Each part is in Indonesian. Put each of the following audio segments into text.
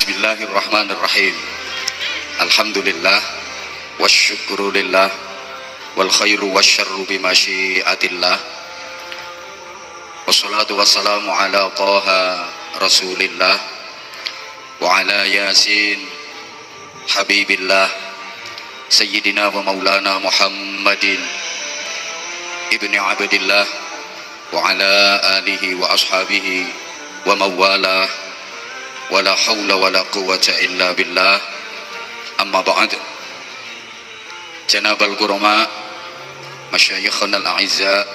Bismillahirrahmanirrahim. Alhamdulillah wasyukurulillah wal khairu wasyarru bimasyiatillah. Wassalatu wassalamu ala taha rasulillah wa ala yasin habibillah sayyidina wa maulana Muhammadin ibni abdillah wa ala alihi wa ashabihi wa mawalah wala hawla wala quwwata illa billah. Amma ba'd. Janabal kurama, masyayikhana al-a'izza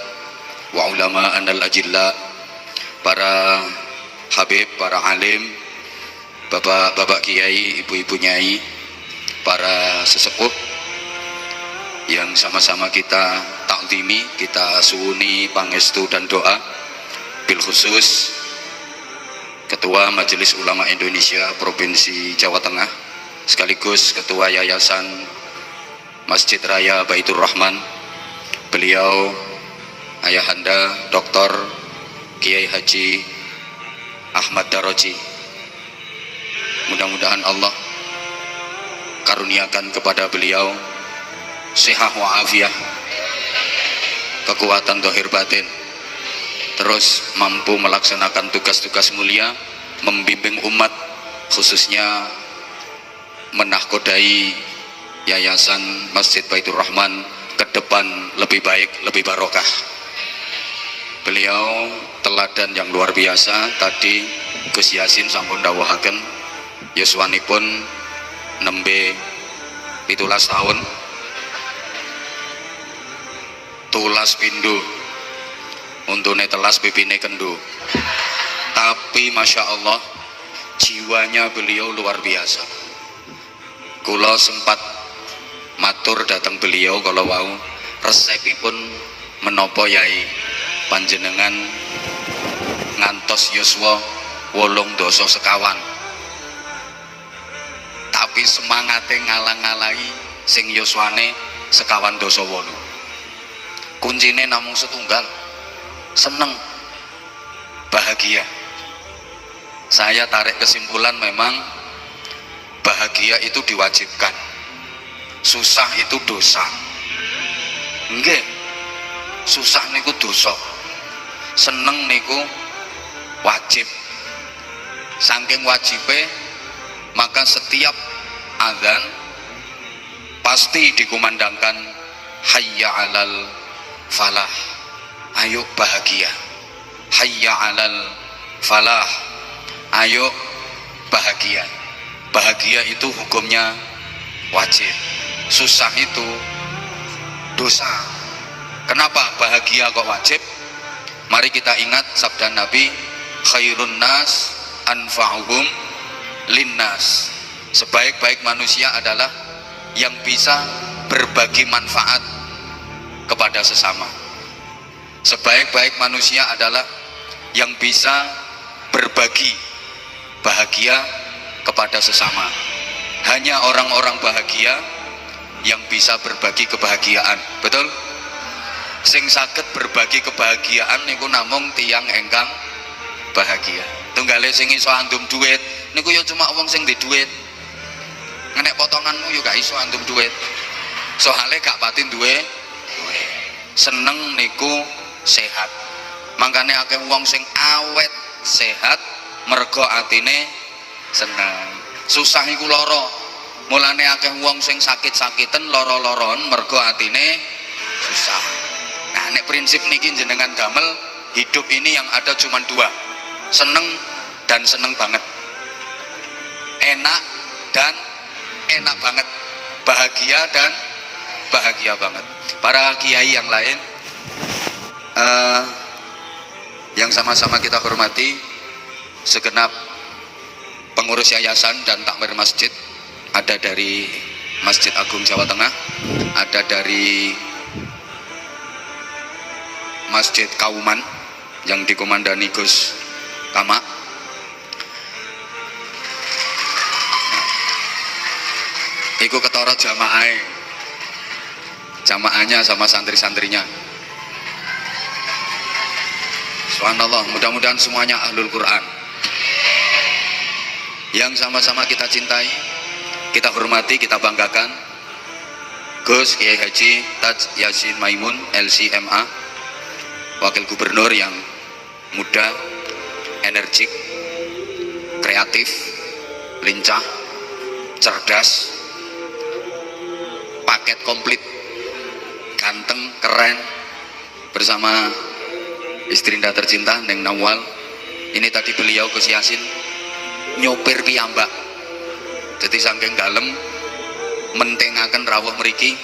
wa ulama'ana al-ajilla, para habib, para alim, bapak-bapak kiai, ibu-ibu nyai, para sesepuh yang sama-sama kita takdimi, kita suwuni pangestu dan doa, bil khusus Ketua Majelis Ulama Indonesia Provinsi Jawa Tengah, sekaligus Ketua Yayasan Masjid Raya Baitur Rahman, beliau Ayahanda Dr. Kiai Haji Ahmad Daroji. Mudah-mudahan Allah karuniakan kepada beliau sehat wa afiah, kekuatan zahir batin, terus mampu melaksanakan tugas-tugas mulia, membimbing umat, khususnya menahkodai Yayasan Masjid Baitur Rahman ke depan lebih baik, lebih barokah. Beliau teladan yang luar biasa. Tadi Gus Yasin sampun dawuhaken yuswanipun nembe 17 tahun, tulas pindu untune telas pipine kendu, tapi masya Allah jiwanya beliau luar biasa. Kula sempat matur datang beliau kalau wau resepipun menopo yai panjenengan ngantos yuswa 8 sekawan, tapi semangate ngalang-alangi sing yuswane 8 kuncine namung setunggal, seneng, bahagia. Saya tarik kesimpulan, memang bahagia itu diwajibkan, susah itu dosa. Nggih, susah niku dosa, seneng niku wajib. Saking wajibe, maka setiap azan pasti dikumandangkan hayya alal falah, ayo bahagia, hayya alal falah, ayo bahagia. Bahagia itu hukumnya wajib, susah itu dosa. Kenapa bahagia kok wajib? Mari kita ingat sabda Nabi, khairun nas anfa'uhum linnas. Sebaik-baik manusia adalah yang bisa berbagi manfaat kepada sesama. Sebaik-baik manusia adalah yang bisa berbagi bahagia kepada sesama. Hanya orang-orang bahagia yang bisa berbagi kebahagiaan. Betul? Sing saged berbagi kebahagiaan niku namung tiyang engkang bahagia. Tunggale sing iso andum duit niku ya cuma wong sing ndek duit. Ngenek potonganmu yo gak iso andum duit. Soale gak pati duwe duit. Seneng niku sehat. Makane akeh wong sing awet sehat mergo atine seneng. Susah iku lara. Mulane akeh wong sing sakit-sakiten, lara-laron mergo atine susah. Nah, nek prinsip niki jenengan damel, hidup ini yang ada cuma 2. Seneng dan seneng banget. Enak dan enak banget. Bahagia dan bahagia banget. Para kiai yang lain yang sama-sama kita hormati, segenap pengurus yayasan dan takmir masjid, ada dari Masjid Agung Jawa Tengah, ada dari Masjid Kauman yang dikomandani Gus Kama, iku ketara jamaahnya sama santri-santrinya. Subhanallah, mudah-mudahan semuanya ahlul Quran yang sama-sama kita cintai, kita hormati, kita banggakan. Gus Kiai Haji Taj Yasin Maimun LCMA, Wakil Gubernur yang muda, energik, kreatif, lincah, cerdas, paket komplit, ganteng, keren, bersama istri Anda tercinta Neng Nawal. Ini tadi beliau Gus Yasin nyopir piyambak, jadi saking dalem mentengaken rawuh mriki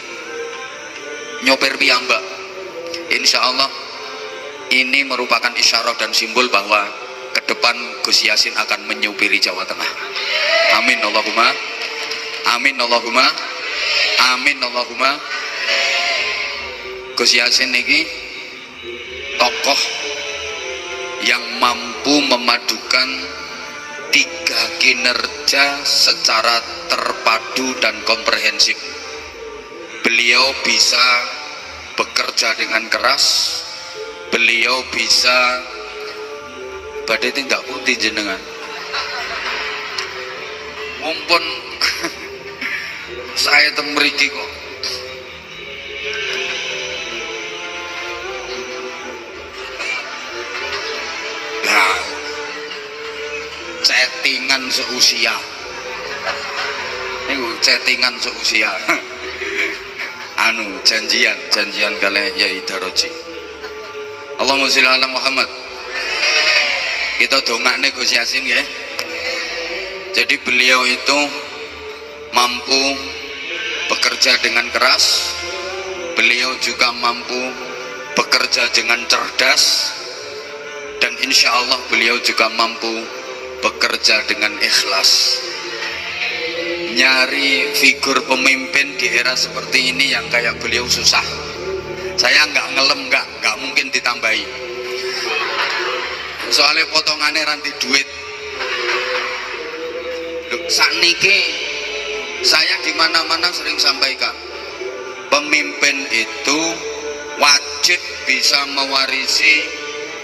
nyopir piyambak. Insya Allah ini merupakan isyarat dan simbol bahwa ke depan Gus Yasin akan menyupiri Jawa Tengah. Amin Allahumma, amin Allahumma, amin Allahumma. Gus Yasin ini tokoh yang mampu memadukan tiga kinerja secara terpadu dan komprehensif. Beliau bisa bekerja dengan keras, beliau bisa badai tidak putih jenengan mumpun saya temriki kok. Nah, chattingan seusia ini chattingan seusia anu janjian kali Yai Daroji. Allahumma sholli ala Muhammad. Kita dongakne Gus Yasin ya. Jadi beliau itu mampu bekerja dengan keras, beliau juga mampu bekerja dengan cerdas, dan insya Allah beliau juga mampu bekerja dengan ikhlas. Nyari figur pemimpin di era seperti ini yang kayak beliau susah. Saya nggak ngelem, nggak mungkin ditambahi. Soalnya potongannya ranti duit. Sakniki saya di mana-mana sering sampaikan, pemimpin itu wajib bisa mewarisi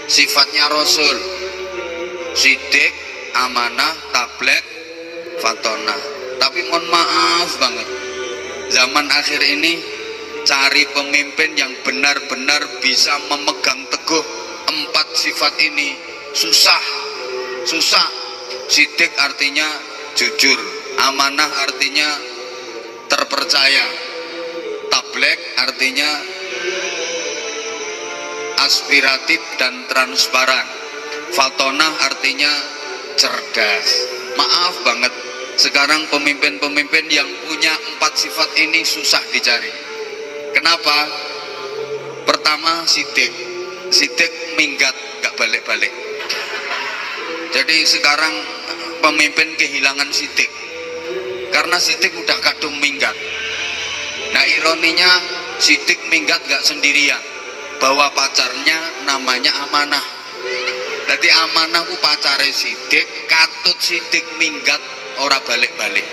sifatnya Rasul, sidik, amanah, tablek, fatona. Tapi mohon maaf banget, zaman akhir ini cari pemimpin yang benar-benar bisa memegang teguh empat sifat ini susah. Sidik artinya jujur, amanah artinya terpercaya, tablek artinya aspiratif dan transparan, fatona artinya cerdas. Maaf banget, sekarang pemimpin-pemimpin yang punya empat sifat ini susah dicari. Kenapa? Pertama, sidik minggat, gak balik-balik. Jadi sekarang pemimpin kehilangan sidik, karena sidik udah kadung minggat. Nah ironinya, sidik minggat gak sendirian, bawa pacarnya namanya amanah. Jadi amanah ku pacare sidik, katut sidik minggat ora balik-balik.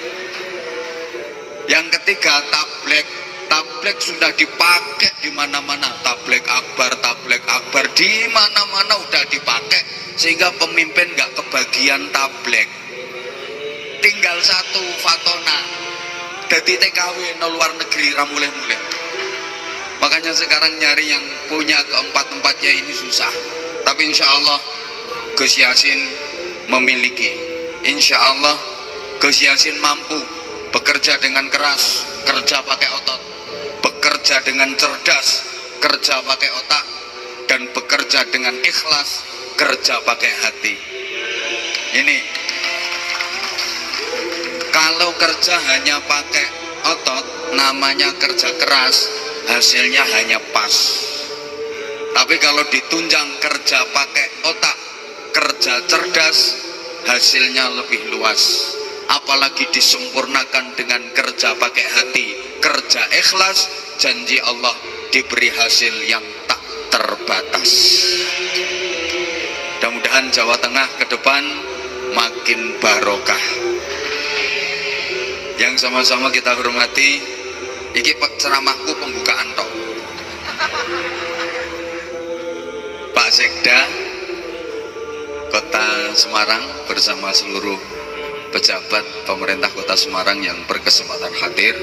Yang ketiga, tablek sudah dipakai di mana-mana, tablek akbar di mana-mana udah dipakai, sehingga pemimpin nggak kebagian tablek. Tinggal satu, fatona. Jadi TKW no luar negeri ramuleh-muleh. Makanya sekarang nyari yang punya keempat-empatnya ini susah. Tapi insya Allah Gus Yasin memiliki. Insya Allah Gus Yasin mampu bekerja dengan keras, kerja pakai otot, bekerja dengan cerdas, kerja pakai otak, dan bekerja dengan ikhlas, kerja pakai hati. Ini kalau kerja hanya pakai otot namanya kerja keras, hasilnya hanya pas. Tapi kalau ditunjang kerja pakai otak, kerja cerdas, hasilnya lebih luas. Apalagi disempurnakan dengan kerja pakai hati, kerja ikhlas, janji Allah diberi hasil yang tak terbatas. Mudah-mudahan Jawa Tengah ke depan makin barokah. Yang sama-sama kita hormati, iki ceramahku pembukaan tok. Pak Sekda, Kota Semarang bersama seluruh pejabat pemerintah Kota Semarang yang berkesempatan hadir,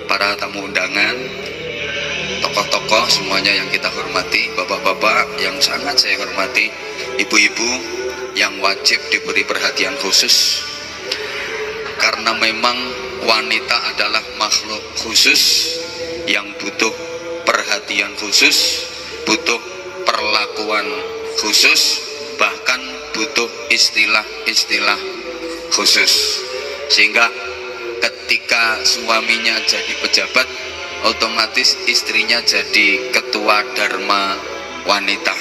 para tamu undangan, tokoh-tokoh semuanya yang kita hormati, bapak-bapak yang sangat saya hormati, ibu-ibu yang wajib diberi perhatian khusus, karena memang wanita adalah makhluk khusus yang butuh perhatian khusus, butuh perlakuan khusus, bahkan butuh istilah-istilah khusus. Sehingga ketika suaminya jadi pejabat, otomatis istrinya jadi ketua Dharma Wanita.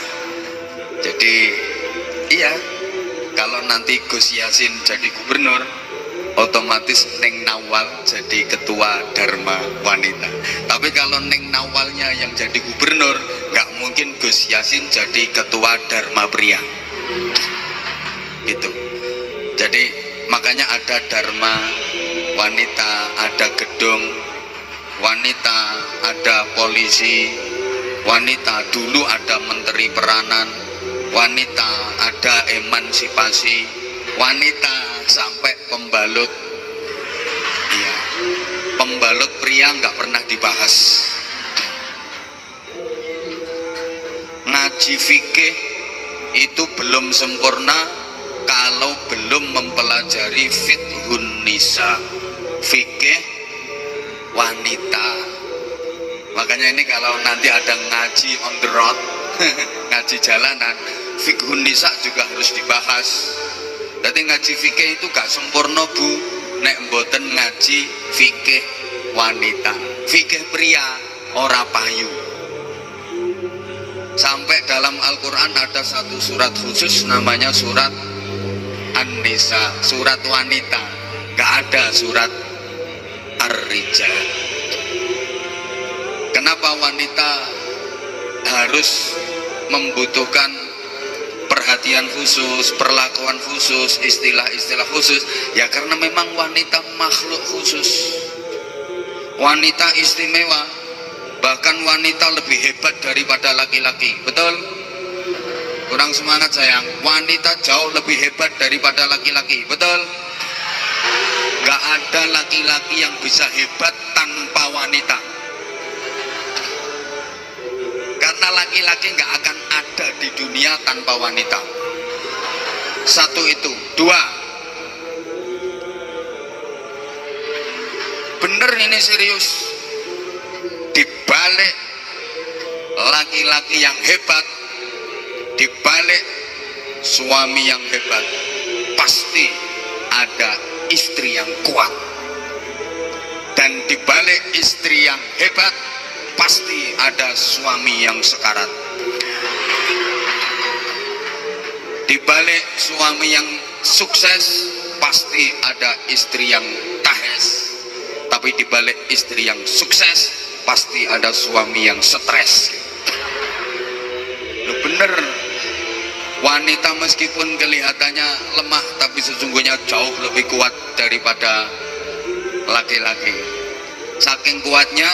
Jadi iya, kalau nanti Gus Yassin jadi gubernur, otomatis Neng Nawal jadi ketua Dharma Wanita. Tapi kalau Neng Nawalnya yang jadi gubernur, nggak mungkin Gus Yassin jadi ketua Dharma Pria. Gitu. Jadi makanya ada Dharma Wanita, ada gedung wanita, ada polisi wanita, dulu ada menteri peranan wanita, ada emansipasi wanita, sampai pembalut. Iya, pembalut pria nggak pernah dibahas. Ngaji fikih itu belum sempurna kalau belum mempelajari fiqhun nisa, fikih wanita. Makanya ini kalau nanti ada ngaji on the road ngaji jalanan, fiqhun nisa juga harus dibahas. Jadi ngaji fikih itu gak sempurna bu, nek mboten ngaji fikih wanita. Fikih pria ora payu. Sampai dalam Al-Quran ada satu surat khusus namanya surat An-Nisa, surat wanita. Gak ada surat Ar-Rijal. Kenapa wanita harus membutuhkan perhatian khusus, perlakuan khusus, istilah-istilah khusus? Ya karena memang wanita makhluk khusus, wanita istimewa. Bahkan wanita lebih hebat daripada laki-laki. Betul? Kurang semangat sayang. Wanita jauh lebih hebat daripada laki-laki. Betul? Gak ada laki-laki yang bisa hebat tanpa wanita. Karena laki-laki gak akan ada di dunia tanpa wanita. Satu itu. Dua, bener ini serius, dibalik laki-laki yang hebat, dibalik suami yang hebat, pasti ada istri yang kuat. Dan dibalik istri yang hebat, pasti ada suami yang sekarat. Dibalik suami yang sukses, pasti ada istri yang tahes. Tapi dibalik istri yang sukses, pasti ada suami yang stres. Loh bener, wanita meskipun kelihatannya lemah, tapi sesungguhnya jauh lebih kuat daripada laki-laki. Saking kuatnya,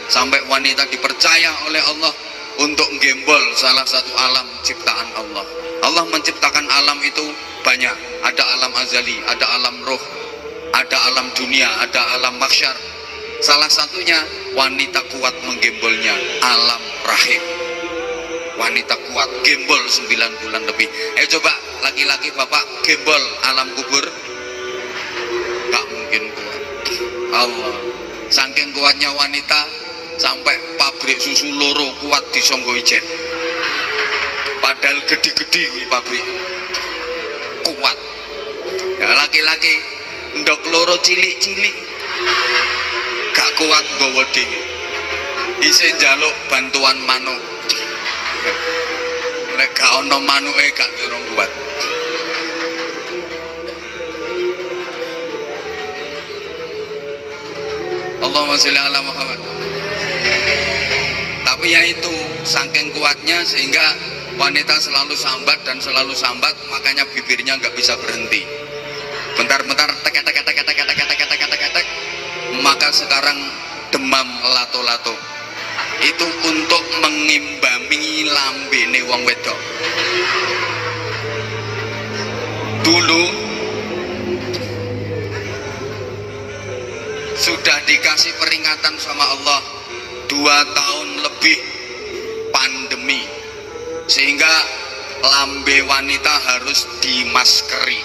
sampai wanita dipercaya oleh Allah untuk gembol salah satu alam ciptaan Allah. Allah menciptakan alam itu banyak. Ada alam azali, ada alam roh, ada alam dunia, ada alam mahsyar. Salah satunya wanita kuat menggembolnya, alam rahim. Wanita kuat gembol 9 bulan lebih. Coba laki-laki bapak gembol alam kubur, gak mungkin kuat. Allah, saking kuatnya wanita sampai pabrik susu loro kuat disonggo ijen. Padahal gede-gede pabrik kuat. Ya laki-laki ndok loro cilik-cilik gak kuat nggawa dhewe. Isih njaluk bantuan manuk. Nek gak ono manuke gak durung kuat. Allahumma sholli ala Muhammad. Tapi ya itu saking kuatnya sehingga wanita selalu sambat dan selalu sambat, makanya bibirnya nggak bisa berhenti. Bentar-bentar tek. Maka sekarang demam lato-lato itu untuk mengimbangi lambene wong wedok. dulu sudah dikasih peringatan sama Allah 2 tahun lebih pandemi, sehingga lambe wanita harus dimaskeri.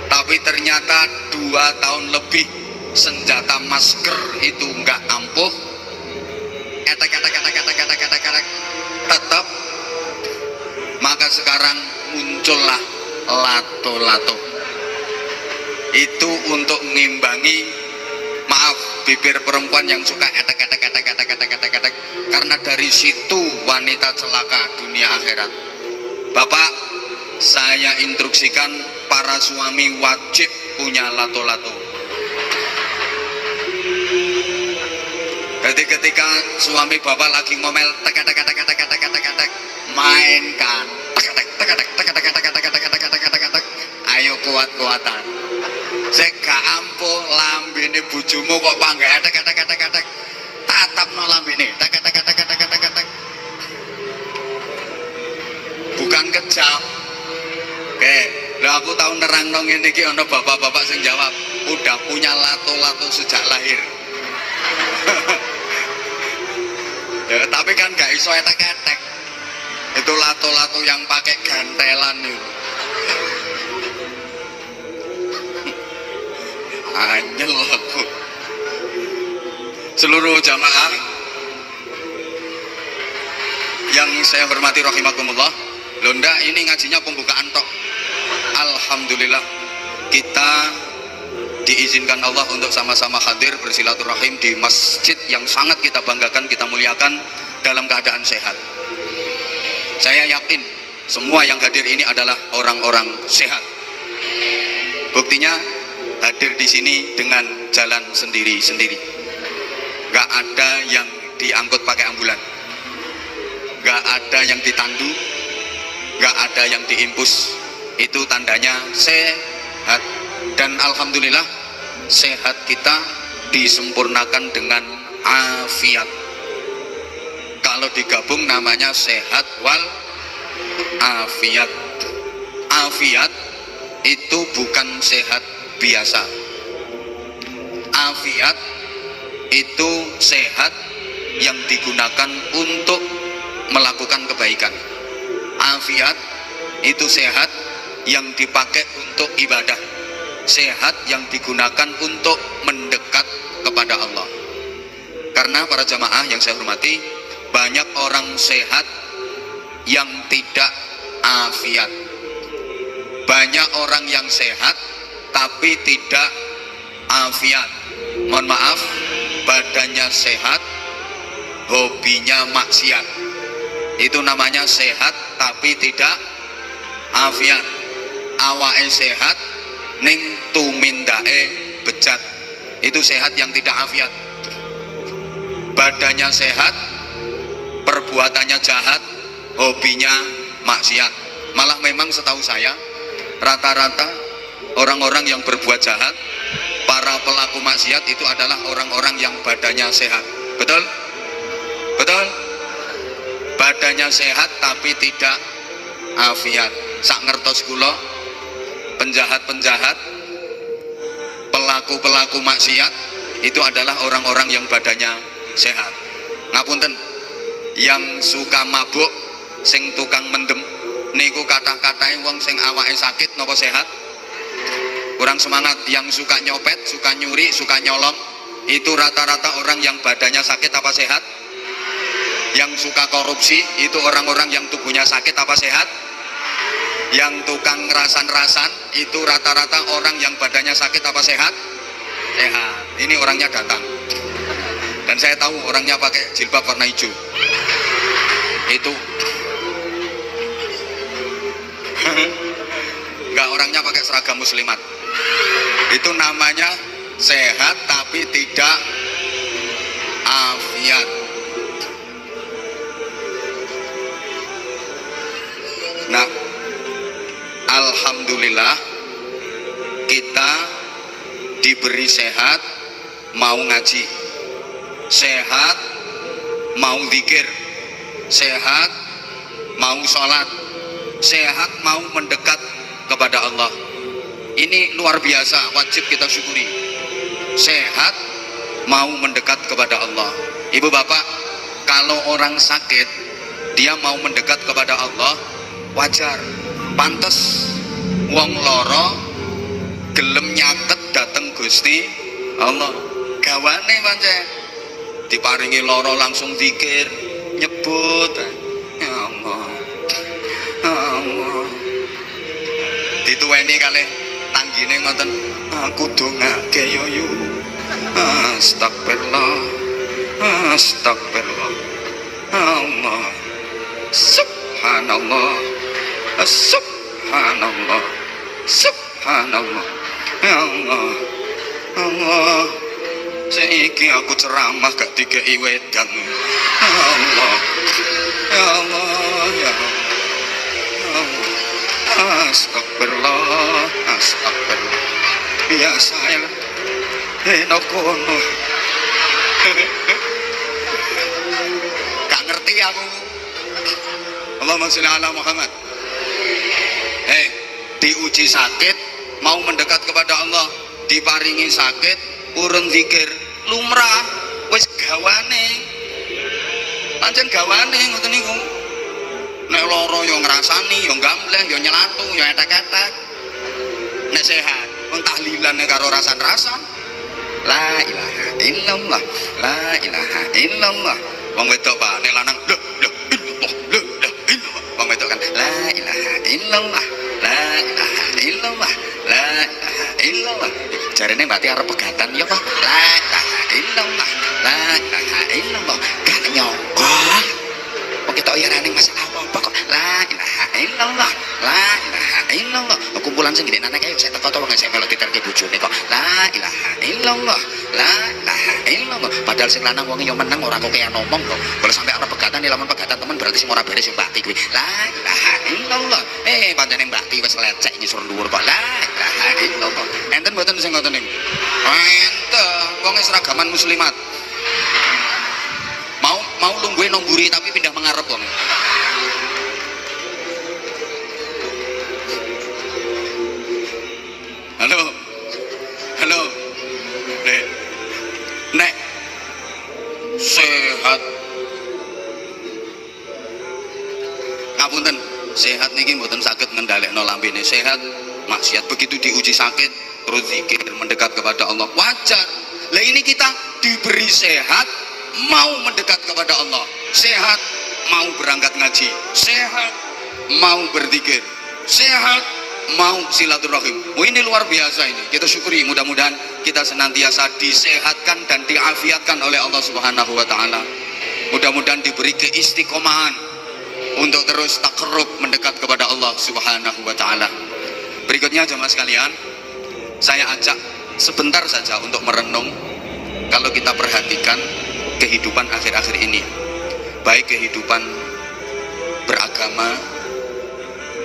Tapi ternyata 2 tahun lebih senjata masker itu nggak ampuh, tetap. Maka sekarang muncullah lato-lato. Itu untuk mengimbangi, maaf, bibir perempuan yang suka etek, karena dari situ wanita celaka dunia akhirat. Bapak, saya instruksikan para suami wajib punya lato-lato. Jadi ketika suami bapak lagi ngomel mainkan ayo kuat-kuatan. Saya gak ampuh lambene bojomu kok panggah tatapno lambene bukan kejam. Oke, lah aku tahu nerangno ngene iki ana bapak-bapak sing jawab udah punya lato-lato sejak lahir. Ya, tapi kan gak iso etek-etek. Itu lato-lato yang pakai gantelan itu. Anyel aku. Seluruh jamaah yang saya hormati rahimakumullah, Londa ini ngajinya pembukaan tok. Alhamdulillah kita diizinkan Allah untuk sama-sama hadir bersilaturahim di masjid yang sangat kita banggakan, kita muliakan dalam keadaan sehat. Saya yakin semua yang hadir ini adalah orang-orang sehat. Buktinya hadir di sini dengan jalan sendiri-sendiri. Gak ada yang diangkut pakai ambulan, gak ada yang ditandu, gak ada yang diimpus. Itu tandanya sehat. Dan alhamdulillah sehat kita disempurnakan dengan afiat. Kalau digabung namanya sehat wal afiat. Afiat itu bukan sehat biasa. Afiat itu sehat yang digunakan untuk melakukan kebaikan. Afiat itu sehat yang dipakai untuk ibadah. Sehat yang digunakan untuk mendekat kepada Allah. Karena para jamaah yang saya hormati, banyak orang sehat yang tidak afiat. Banyak orang yang sehat tapi tidak afiat. Mohon maaf, badannya sehat, hobinya maksiat. Itu namanya sehat tapi tidak afiat. Awake sehat ning tumindae bejat. Itu sehat yang tidak afiat. Badannya sehat, perbuatannya jahat, hobinya maksiat. Malah memang setahu saya rata-rata orang-orang yang berbuat jahat, para pelaku maksiat itu adalah orang-orang yang badannya sehat. Betul? Betul? Badannya sehat tapi tidak afiat. Sak ngertos kula, penjahat-penjahat, pelaku-pelaku maksiat itu adalah orang-orang yang badannya sehat. Ngapunten, yang suka mabuk, sing tukang mendem, niku kata-katain wong sing awake sakit napa sehat? Kurang semangat. Yang suka nyopet, suka nyuri, suka nyolong, itu rata-rata orang yang badannya sakit apa sehat? Yang suka korupsi itu orang-orang yang tubuhnya sakit apa sehat? Yang tukang rasan-rasan itu rata-rata orang yang badannya sakit apa sehat? Sehat. Ini orangnya datang. Dan saya tahu orangnya pakai jilbab warna hijau. Itu enggak, orangnya pakai seragam muslimat. Itu namanya sehat tapi tidak afiat. Nah, alhamdulillah kita diberi sehat, mau ngaji, sehat mau zikir, sehat mau sholat, sehat mau mendekat kepada Allah. Ini luar biasa, wajib kita syukuri. Sehat mau mendekat kepada Allah. Ibu bapak, kalau orang sakit dia mau mendekat kepada Allah, wajar, pantes. Wong loro gelem nyatet dateng Gusti Allah, gawane pancen diparingi loro langsung zikir nyebut ya Allah, ya Allah, dituweni kalih tanggine ngoten, aku dongake yo yu, astagfirullah, astagfirullah, Allah, subhanallah, subhanallah, subhanallah, ya Allah, Allah, saiki aku ceramah gak dikei wedang, ya Allah, ya Allah, ya Allah, astagfirullah, astagfirullah, biasa ya, kono, gak ngerti aku. Allahumma sholli ala Muhammad. Diuji sakit mau mendekat kepada Allah, diparingi sakit urun zikir, lumrah wis gawane, pancen gawane ngoten niku. Nek lara yo ngrasani, yo gambleh, yo nyelatu, yo etek-etek. Nek sehat wong tahlilan karo rasan-rasan, la ilaha illallah, la ilaha illallah. Wong wedok Pak, nek lanang la ilaha illallah, wong wedok kan la ilaha illallah, la ilaha illallah, la ilaha illallah. Jarene berarti arep pegatan ya Pak, la ilaha illallah, la ilaha illallah. Gak nyangka kok kita yarane masalah apa kok la ilaha illallah, la ilaha illallah. Kumpulan sing gede nane kae saya teko wong sing melok diterke bojone kok la ilaha illallah, la ilaha illallah. Padahal sing lanang wong yo meneng ora kok kaya ngomong kok. Kalau sampai arep pegatan ya lamun pegatan temen berarti sing ora beres yo mbakti kuwi. La ilaha illallah. Pancene mbakti wis lecek nyisur dhuwur kok la ilaha illallah. Enten mboten sing ngoten niku? Enten, wong seragaman muslimat. Mau lungguhe nomburi tapi pindah mengarep wong. Halo. Halo. Nek sehat. Ngapunten, sehat niki mboten saged ngendhalekno lambene. Sehat, maksiat begitu diuji sakit terus zikir mendekat kepada Allah. Wajar. Lah ini kita diberi sehat mau mendekat kepada Allah, sehat mau berangkat ngaji, sehat mau berzikir, sehat mau silaturahim. Ini luar biasa ini. Kita syukuri, mudah-mudahan kita senantiasa disehatkan dan diafiatkan oleh Allah Subhanahu wa taala. Mudah-mudahan diberi keistiqomahan untuk terus takarrub mendekat kepada Allah Subhanahu wa taala. Berikutnya jemaah sekalian, saya ajak sebentar saja untuk merenung. Kalau kita perhatikan kehidupan akhir-akhir ini, baik kehidupan beragama,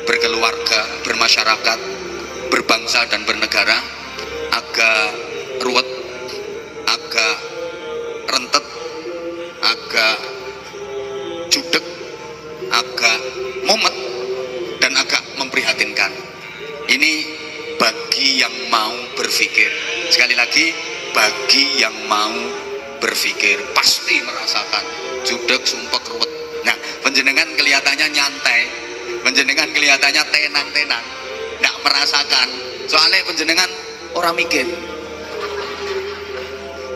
berkeluarga, bermasyarakat, berbangsa dan bernegara, agak ruwet, agak rentet, agak judek, agak mumet, dan agak memprihatinkan. Ini bagi yang mau berpikir. Sekali lagi, bagi yang mau berpikir pasti merasakan judek, sumpek, ruwet. Nah, panjenengan kelihatannya nyantai, panjenengan kelihatannya tenang-tenang, nggak merasakan. Soalnya panjenengan orang mikir,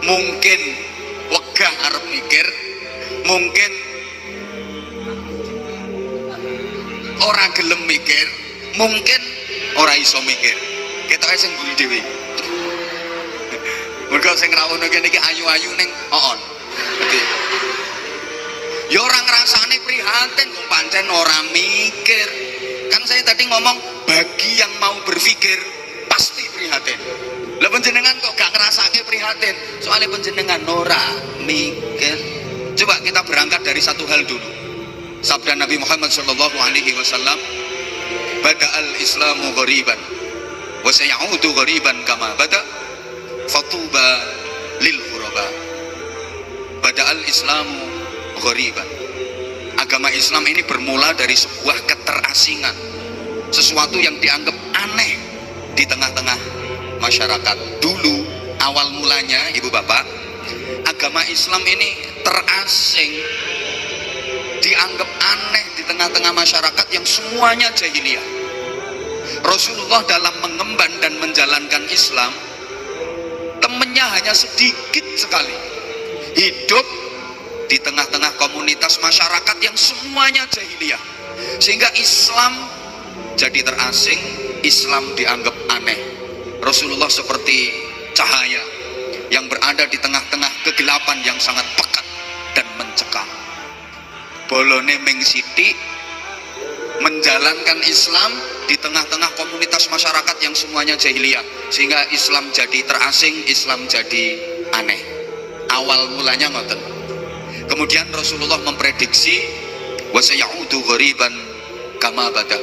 mungkin wegah arep mikir, mungkin orang gelem mikir, mungkin orang iso mikir. Kita sing guli dewi. Mergo sing rawono kene iki ayu-ayu ning oon. Dadi ya ora ngrasane prihatin kok pancen ora mikir. Kan saya tadi ngomong bagi yang mau berpikir pasti prihatin. Lah panjenengan kok gak ngrasake prihatin? Soalnya panjenengan ora mikir. Coba kita berangkat dari satu hal dulu. Sabda Nabi Muhammad sallallahu alaihi wasallam, "Bada'al Islamu ghariban wa sayaudu ghariban kama bada'." Fatuba lil ghuraba. Bada'al Islamu ghariban. Agama Islam ini bermula dari sebuah keterasingan, sesuatu yang dianggap di tengah-tengah masyarakat. Dulu awal mulanya ibu bapak, agama Islam ini terasing, dianggap aneh di tengah-tengah masyarakat yang semuanya jahiliyah. Rasulullah dalam mengemban dan menjalankan Islam, temennya hanya sedikit sekali, hidup di tengah-tengah komunitas masyarakat yang semuanya jahiliyah, sehingga Islam jadi terasing, Islam dianggap aneh. Rasulullah seperti cahaya yang berada di tengah-tengah kegelapan yang sangat pekat dan mencekam. Bolone ming sithik menjalankan Islam di tengah-tengah komunitas masyarakat yang semuanya jahiliyah, sehingga Islam jadi terasing, Islam jadi aneh. Awal mulanya ngoten. Kemudian Rasulullah memprediksi wa sayaudu ghariban kama bada.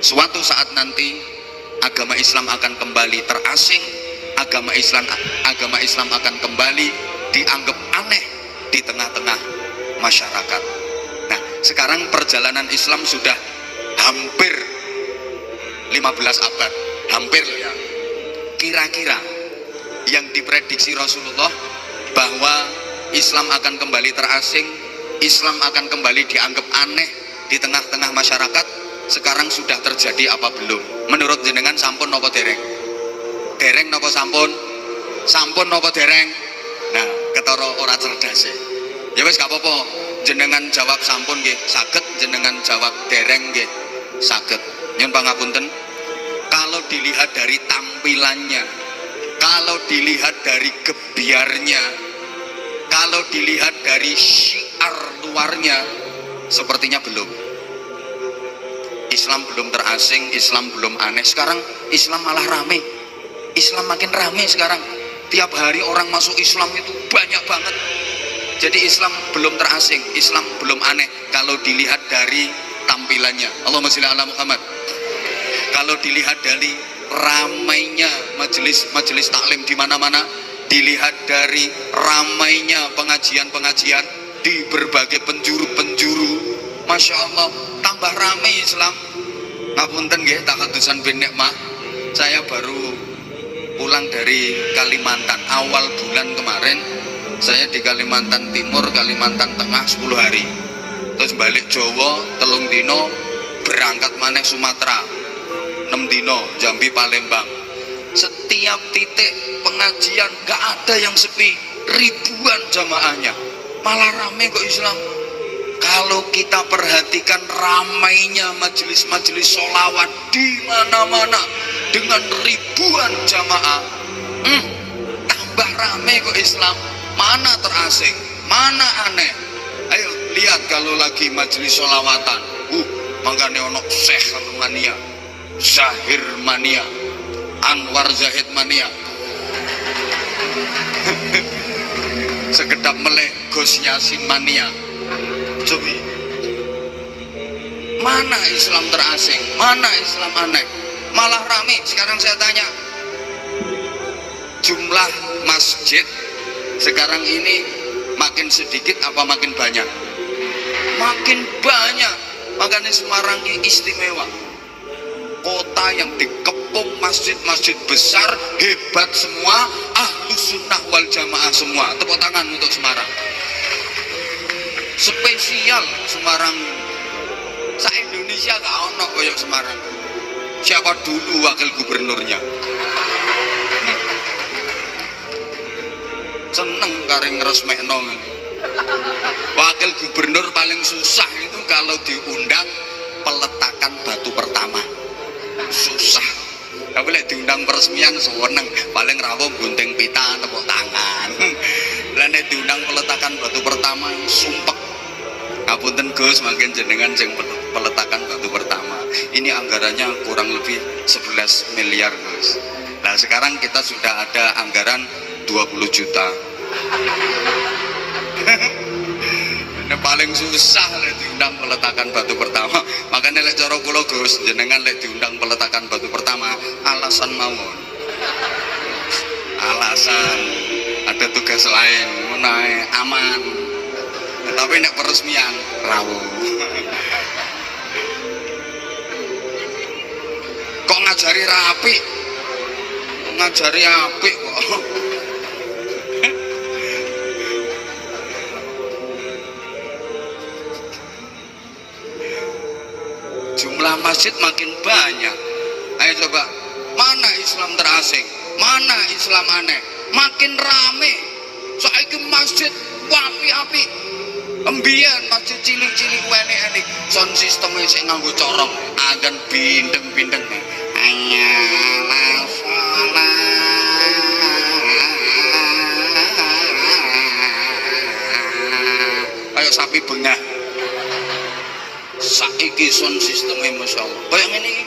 Suatu saat nanti agama Islam akan kembali terasing, agama Islam akan kembali dianggap aneh di tengah-tengah masyarakat. Nah, sekarang perjalanan Islam sudah hampir 15 abad, hampir ya. Kira-kira yang diprediksi Rasulullah bahwa Islam akan kembali terasing, Islam akan kembali dianggap aneh di tengah-tengah masyarakat, sekarang sudah terjadi apa belum? Menurut jenengan sampun napa dereng? Dereng napa sampun? Sampun napa dereng? Nah, ketara ora cerdas e. Ya wis gak apa-apa, jenengan jawab sampun nggih saged, jenengan jawab dereng nggih saged. Nyun pangapunten, kalau dilihat dari tampilannya, kalau dilihat dari gebiarnya, kalau dilihat dari syiar luarnya, sepertinya belum. Islam belum terasing, Islam belum aneh. Sekarang Islam malah rame, Islam makin rame sekarang. Tiap hari orang masuk Islam itu banyak banget. Jadi Islam belum terasing, Islam belum aneh kalau dilihat dari tampilannya. Allahumma sholli ala Muhammad. Kalau dilihat dari ramainya majelis taklim di mana-mana, dilihat dari ramainya pengajian-pengajian di berbagai penjuru-penjuru, masya Allah, tambah ramai Islam. Ngapunten nggih, takadusan bin nikmah. Saya baru pulang dari Kalimantan awal bulan kemarin. Saya di Kalimantan Timur, Kalimantan Tengah 10 hari. Terus balik Jawa, telung dino, berangkat maneh Sumatera 6 dino, Jambi Palembang. Setiap titik pengajian gak ada yang sepi, ribuan jamaahnya, malah rame kok Islam. Kalau kita perhatikan ramainya majelis-majelis sholawat di mana-mana dengan ribuan jamaah, tambah rame kok Islam. Mana terasing, mana aneh. Ayo lihat kalau lagi majelis sholawatan, makanya ono Syekh Mania, Zahir Mania, Anwar Zahid Mania, sekedap meleh Gus Yasin Mania. Coba, mana Islam terasing, mana Islam aneh, malah rame. Sekarang saya tanya, jumlah masjid sekarang ini makin sedikit apa makin banyak? Makin banyak. Makanya Semarang ini istimewa, kota yang dikepung masjid-masjid besar, hebat semua, ahlus sunnah wal jamaah semua. Tepuk tangan untuk Semarang. Spesial Semarang. Se-Indonesia gak ono koyok Semarang. Siapa dulu wakil gubernurnya? Seneng kareng ngeresmekno. Wakil gubernur paling susah itu kalau diundang peletakan batu pertama. Susah. Tapi lek diundang peresmian seneng, paling rawuh gunting pita tepuk tangan. Lah nek diundang peletakan batu pertama sumpek. Ngapunten Gus, makin jenengan sing peletakan batu pertama. Ini anggarannya kurang lebih 11 miliar Gus. Nah sekarang kita sudah ada anggaran 20 juta. Ini paling susah lek diundang peletakan batu pertama. Makanya lek cara kula Gus, jenengan lek diundang peletakan batu pertama, alasan mawon. Alasan ada tugas lain, menae aman. Tapi nek peresmian rawuh. Kok ngajari rapi? ngajari apik kok. Jumlah masjid makin banyak. Ayo coba, mana Islam terasing, mana Islam aneh, makin rame. Saiki masjid wapi-api. Embian masjid cilik-cilik enek-enek, sound sistemnya sik nganggo corong, agan bindeng-bindeng. Ayo sapi bengah. Saiki sound sistemnya Masya Allah. Kayak ngene iki.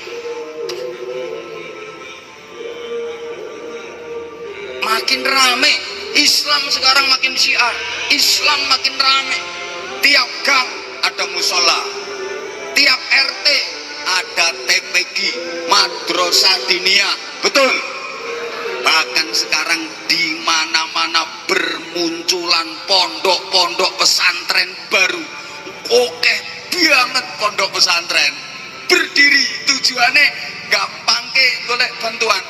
Makin rame. Islam sekarang makin syiar. Islam makin rame. Tiap gang ada musola. Tiap RT ada TPG, madrasah diniyah. Betul. Bahkan sekarang di mana-mana bermunculan pondok-pondok pesantren baru. Oke banget pondok pesantren. Berdiri tujuannya gampang ke golek bantuan.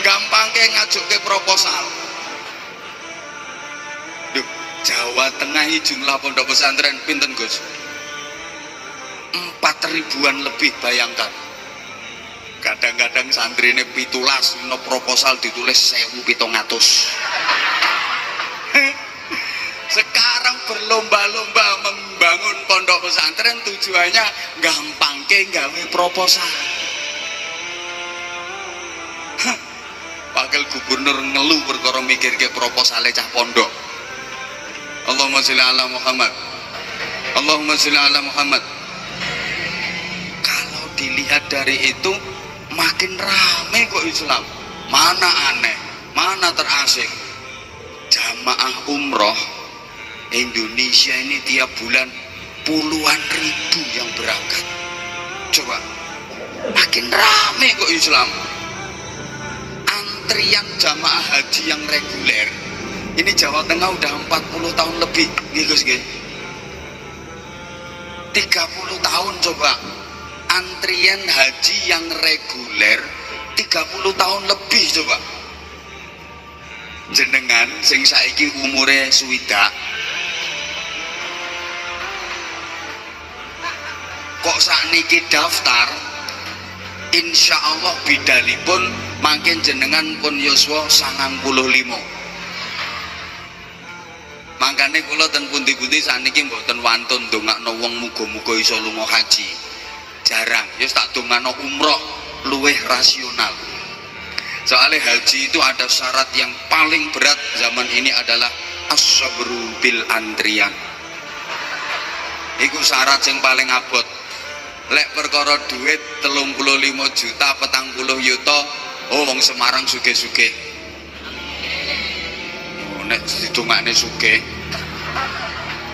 Gampang ke ngajuk ke proposal. Duh, Jawa Tengah ini jumlah pondok pesantren pinten Gus? 4.000-an lebih, bayangkan. Kadang-kadang santri ini pitulas, no proposal ditulis 1.700. Sekarang berlomba-lomba membangun pondok pesantren tujuannya gampang ke gawe proposal. Wakil gubernur ngeluh perkara mikir ke proposal cah pondok. Allahumma sholli ala Muhammad. Allahumma sholli ala Muhammad. Kalau dilihat dari itu makin rame kok Islam. Mana aneh, mana terasing. Jamaah umroh Indonesia ini tiap bulan puluhan ribu yang berangkat. Coba, makin rame kok Islam. Antrian jamaah haji yang reguler ini Jawa Tengah udah 40 tahun lebih, Gus. 30 tahun coba. Antrian haji yang reguler 30 tahun lebih coba. Jenengan sing saiki umure swidak kok sakniki daftar, insya Allah bidalipun makin jenengan pun yuswa 95. Makanya kula ten pundi-pundi sakniki mboten wantun ndongakno wong muga-muga iso lunga haji. Jarang, ya tak dongakno umroh luweh rasional. Soalnya haji itu ada syarat yang paling berat zaman ini adalah as-sabru bil antrian. Iku syarat yang paling abot. Lek perkara duit 35 juta 40 yuta, oh wong Semarang sugih-sugih. Oh, nek didongakne sugih.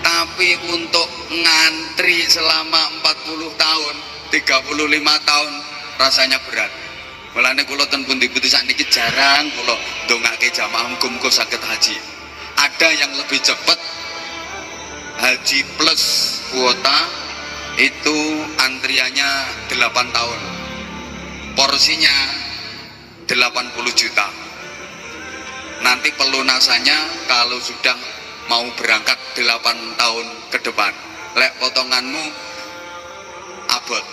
Tapi untuk ngantri selama 40 tahun 35 tahun rasanya berat. Mulane kula ten pundi-pundi sakniki jarang kula ndongake jamaah muga-muga saged haji. Ada yang lebih cepat, haji plus kuota itu antriannya 8 tahun, porsinya 80 juta. Nanti pelunasannya kalau sudah mau berangkat 8 tahun ke depan. Lek potonganmu abot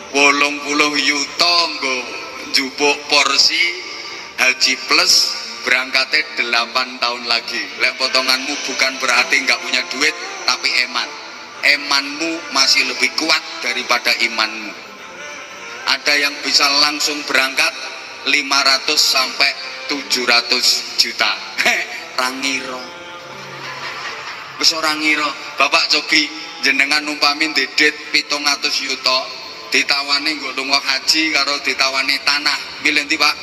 80 yuta nggo njupuk porsi haji plus berangkatnya 8 tahun lagi. Lek potonganmu bukan berarti nggak punya duit, tapi emanmu masih lebih kuat daripada imanmu. Ada yang bisa langsung berangkat 500 sampai 700 juta. Rangiro wis ora ngira. Bapak Cobi jenengan umpami dedet 700 yuta ditawani nggo lunga haji karo ditawani tanah, milih ndi Pak?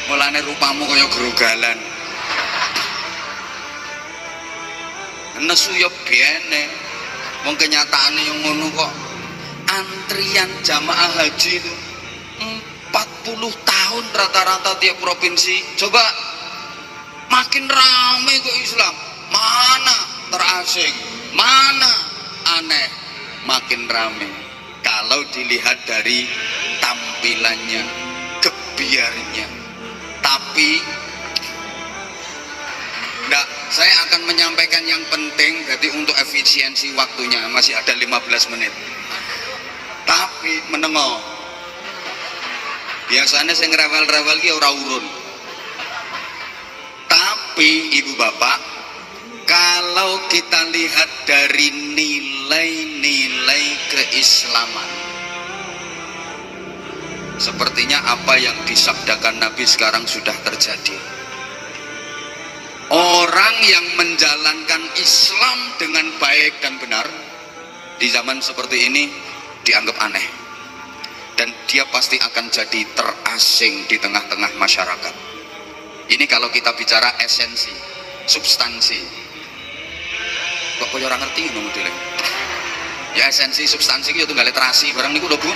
Mulane rupamu kaya grogalan. Nesu ya bene. Wong kenyataane yang ngono kok. Antrian jamaah haji itu 40 tahun rata-rata tiap provinsi. Coba makin ramai kok Islam. Mana terasing, mana aneh, makin ramai. kalau dilihat dari tampilannya, gebiarnya. Tapi enggak, saya akan menyampaikan yang penting, jadi untuk efisiensi waktunya masih ada 15 menit. Tapi menengok, biasanya saya ngerawal-rawal ki ora urun. Tapi ibu bapak, kalau kita lihat dari nilai-nilai keislaman, sepertinya apa yang disabdakan Nabi sekarang sudah terjadi. Orang yang menjalankan Islam dengan baik dan benar di zaman seperti ini dianggap aneh, dan dia pasti akan jadi terasing di tengah-tengah masyarakat. Ini kalau kita bicara esensi, substansi. Kok koyo ora ngerti ngono modelnya? Ya esensi substansi itu tunggal literasi barang niku lho Bu.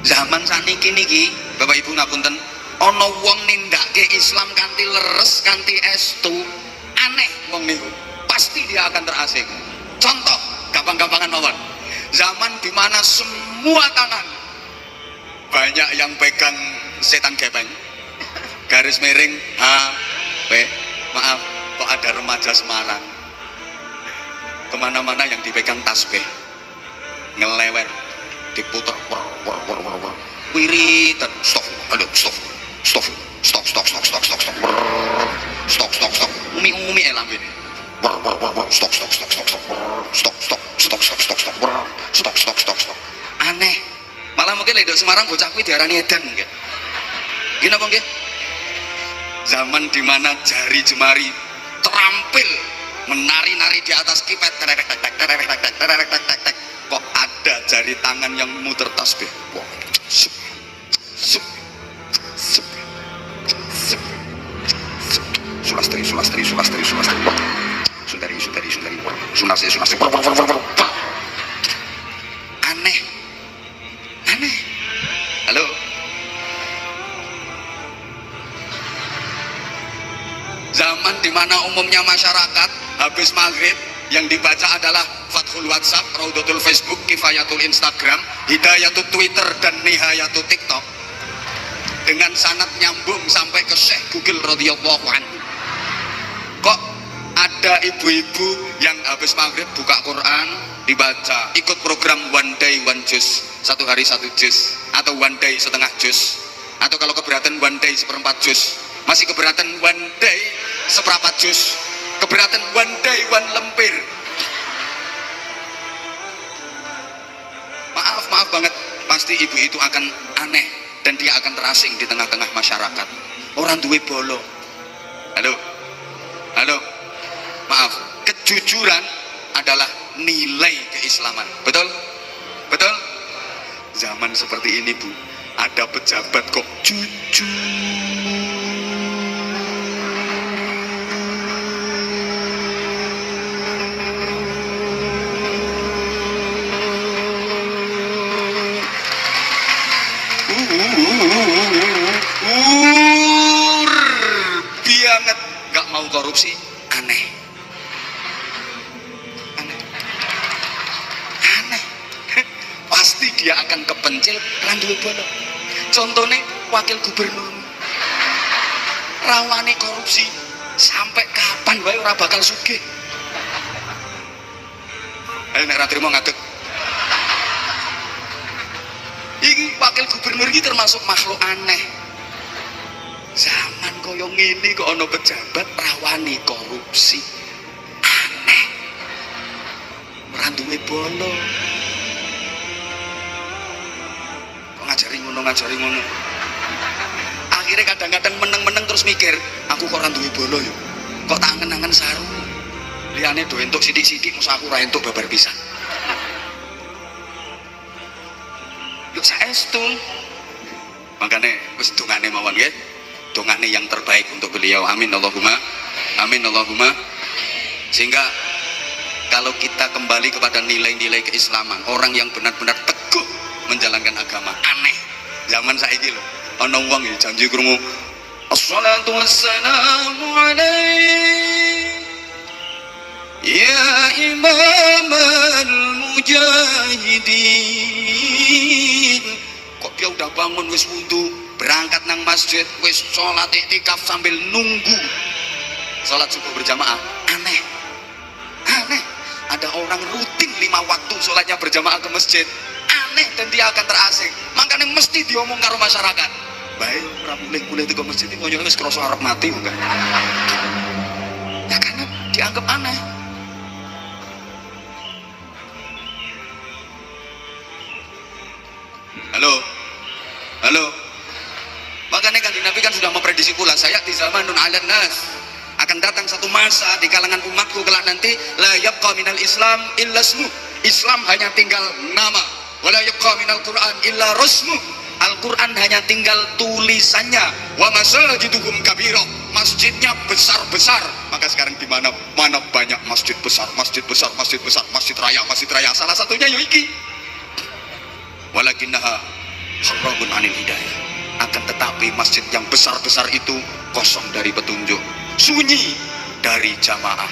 Zaman saniki niki, Bapak Ibu ngapunten, ana wong nindakake Islam kanthi leres, kanthi estu, aneh wong niku. Pasti dia akan terasing. Contoh, gampang-gampangan mawon. Zaman dimana semua tangan banyak yang pegang setan gepeng, garis miring maaf, kok ada remaja Semarang kemana-mana yang dipegang tasbih, ngelewer, diputer, wiritan, stop, aduh, stop, umi elambe, stop, aneh. Malah mungkin lek Semarang bocah kuwi diarani edan mungkin. Gini apa nggih? Zaman dimana jari jemari terampil menari-nari di atas kipet, kok ada jari tangan yang muter tasbih. Wah, sulastri, sunasi. Aneh. Halo. Zaman dimana umumnya masyarakat habis maghrib yang dibaca adalah Fathul WhatsApp, Raudatul Facebook, Kifayatul Instagram, Hidayatul Twitter, dan Nihayatul TikTok, dengan sanad nyambung sampai ke Syekh Google radhiyallahu anhu. Kok ada ibu-ibu yang habis maghrib buka Quran dibaca, ikut program one day one juz, satu hari satu juz, atau one day setengah juz, atau kalau keberatan one day seperempat juz, masih keberatan one day seperempat juz, keberatan one day one lempir. Maaf banget, pasti ibu itu akan aneh dan dia akan terasing di tengah-tengah masyarakat. Orang duwe bolo. Halo, maaf, kejujuran adalah nilai keislaman. Betul? Zaman seperti ini Bu, ada pejabat kok jujur. Banget nggak mau korupsi, aneh. Pasti dia akan kepencil landuwe bono. Contohnya wakil gubernur rawane korupsi, sampai kapan wae ora bakal sugih. Ayo nek ra trimo ngadeg. Iki wakil gubernur iki termasuk makhluk aneh. Zaman koyo ngene kok ana pejabat rawani korupsi, aneh. Ora duwe bono. Kok ngajari ngono. Akhirnya kadang-kadang meneng-meneng terus mikir, aku kok ora duwe bono yo. Kok tak angen-angen saru. Liyane do entuk sithik-sithik mosok aku ora entuk babar pisan. Yo saestu. Makane wis dongane mawon nggih. Dongane yang terbaik untuk beliau, amin Allahumma, sehingga kalau kita kembali kepada nilai-nilai keislaman, orang yang benar-benar teguh menjalankan agama, aneh zaman saiki lho, ana wong janji krungu assalatu wassalamu alaik ya imamal mujahidin syahidin. Kok dia udah bangun wis wudu, berangkat nang masjid, wis sholat iktikaf sambil nunggu sholat subuh berjamaah. Aneh, aneh. Ada orang rutin 5 waktu sholatnya berjamaah ke masjid, aneh, dan dia akan terasing. Makanya mesti diomong karo masyarakat, baik ora mulai itu ke masjid iki konyol wis krasa arep mati enggak. Ya karena dianggap aneh. Halo, halo. Makanya kan Nabi kan sudah memprediksi pula, saya di zamanun alan nas, akan datang satu masa di kalangan umatku kelak nanti, la yabqa minal Islam illa ismu. Islam hanya tinggal nama. Wala yabqa minal Quran illa rasmu. Al-Quran hanya tinggal tulisannya. Wa masajiduhum kabira. Masjidnya besar-besar. Maka sekarang di mana banyak masjid besar, masjid besar, masjid besar, masjid raya, masjid raya. Salah satunya yoiki. Walakinnaha harabun anil hidayah. Akan tetapi masjid yang besar-besar itu kosong dari petunjuk, sunyi dari jamaah.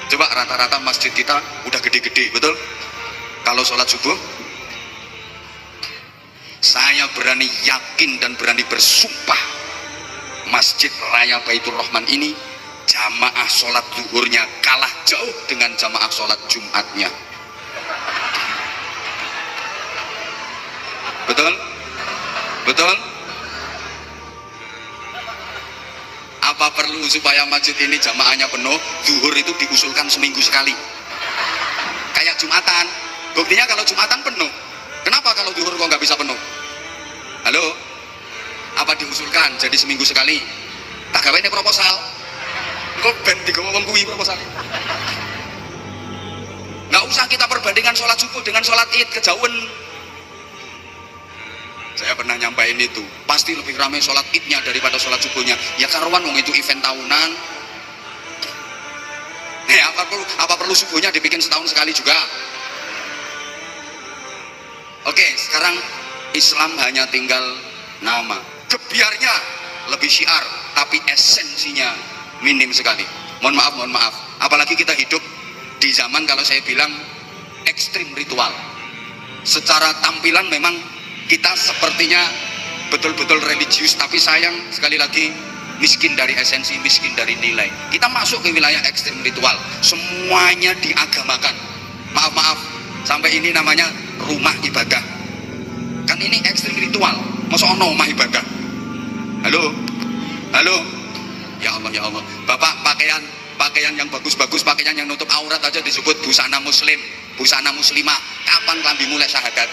Coba rata-rata masjid kita udah gede-gede, betul? Kalau sholat subuh, saya berani yakin dan berani bersumpah, Masjid Raya Baitur Rahman ini jamaah sholat zuhurnya kalah jauh dengan jamaah sholat Jumatnya. Betul? Betul? Apa perlu supaya masjid ini jamaahnya penuh, zuhur itu diusulkan seminggu sekali? Kayak Jumatan. Buktinya kalau Jumatan penuh. Kenapa kalau zuhur kok nggak bisa penuh? Halo? Apa diusulkan jadi seminggu sekali? Tak gawe ini proposal. Kok ben digomong kuwi proposal. Nggak usah kita perbandingan sholat subuh dengan sholat id, kejauhan. Saya pernah nyampain itu, pasti lebih ramai sholat idnya daripada sholat subuhnya. Ya karuan wong itu event tahunan. Apa perlu subuhnya dibikin setahun sekali juga? Oke, sekarang Islam hanya tinggal nama. Gebiarnya lebih syiar, tapi esensinya minim sekali. Mohon maaf. Apalagi kita hidup di zaman, kalau saya bilang, ekstrim ritual. Secara tampilan memang kita sepertinya betul-betul religius, tapi sayang sekali lagi miskin dari esensi, miskin dari nilai. Kita masuk ke wilayah ekstrim ritual, semuanya diagamakan. Maaf, sampai ini namanya rumah ibadah. Kan ini ekstrim ritual, masa ono rumah ibadah? Halo? Ya Allah. Bapak pakaian yang bagus-bagus, pakaian yang nutup aurat aja disebut busana muslim, busana muslimah. Kapan klambi mulai syahadat?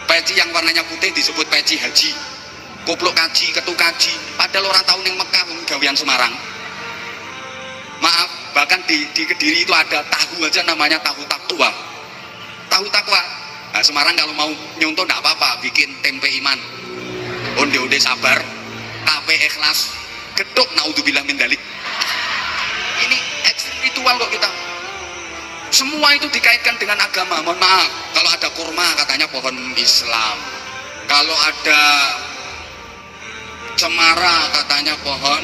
Peci yang warnanya putih disebut peci haji, koplok kaji, ketuk kaji. Padahal orang tahun yang Mekah gawian Semarang. Maaf, bahkan di Kediri itu ada tahu aja namanya tahu takwa. Tahu takwa. Nah, Semarang kalau mau nyontoh enggak apa-apa, bikin tempe iman, onde-onde sabar, tape ikhlas, gedok naudzubillah min dzalik. Ini ekstrim ritual kok kita. Semua itu dikaitkan dengan agama. Mohon maaf, kalau ada kurma katanya pohon Islam, kalau ada cemara katanya pohon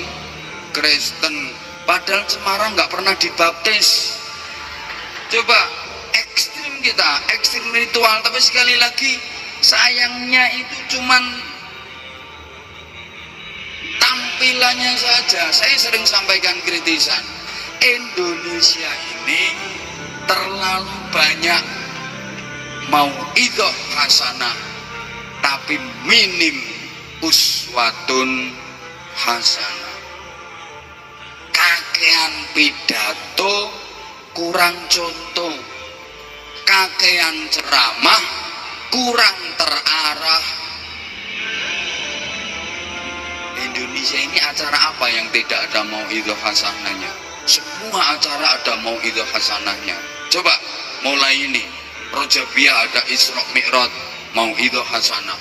Kristen, padahal cemara nggak pernah dibaptis. Coba ekstrim kita, ekstrim ritual, tapi sekali lagi sayangnya itu cuman tampilannya saja. Saya sering sampaikan kritisan, Indonesia ini terlalu banyak mauidhah hasanah tapi minim uswatun hasanah. Kakean pidato kurang contoh, kakean ceramah kurang terarah. Indonesia ini acara apa yang tidak ada mauidhah hasanahnya? Semua acara ada mauidhah hasanahnya. Coba mulai ini Rojabiyah ada Isra Mi'raj, mauidhah hasanah.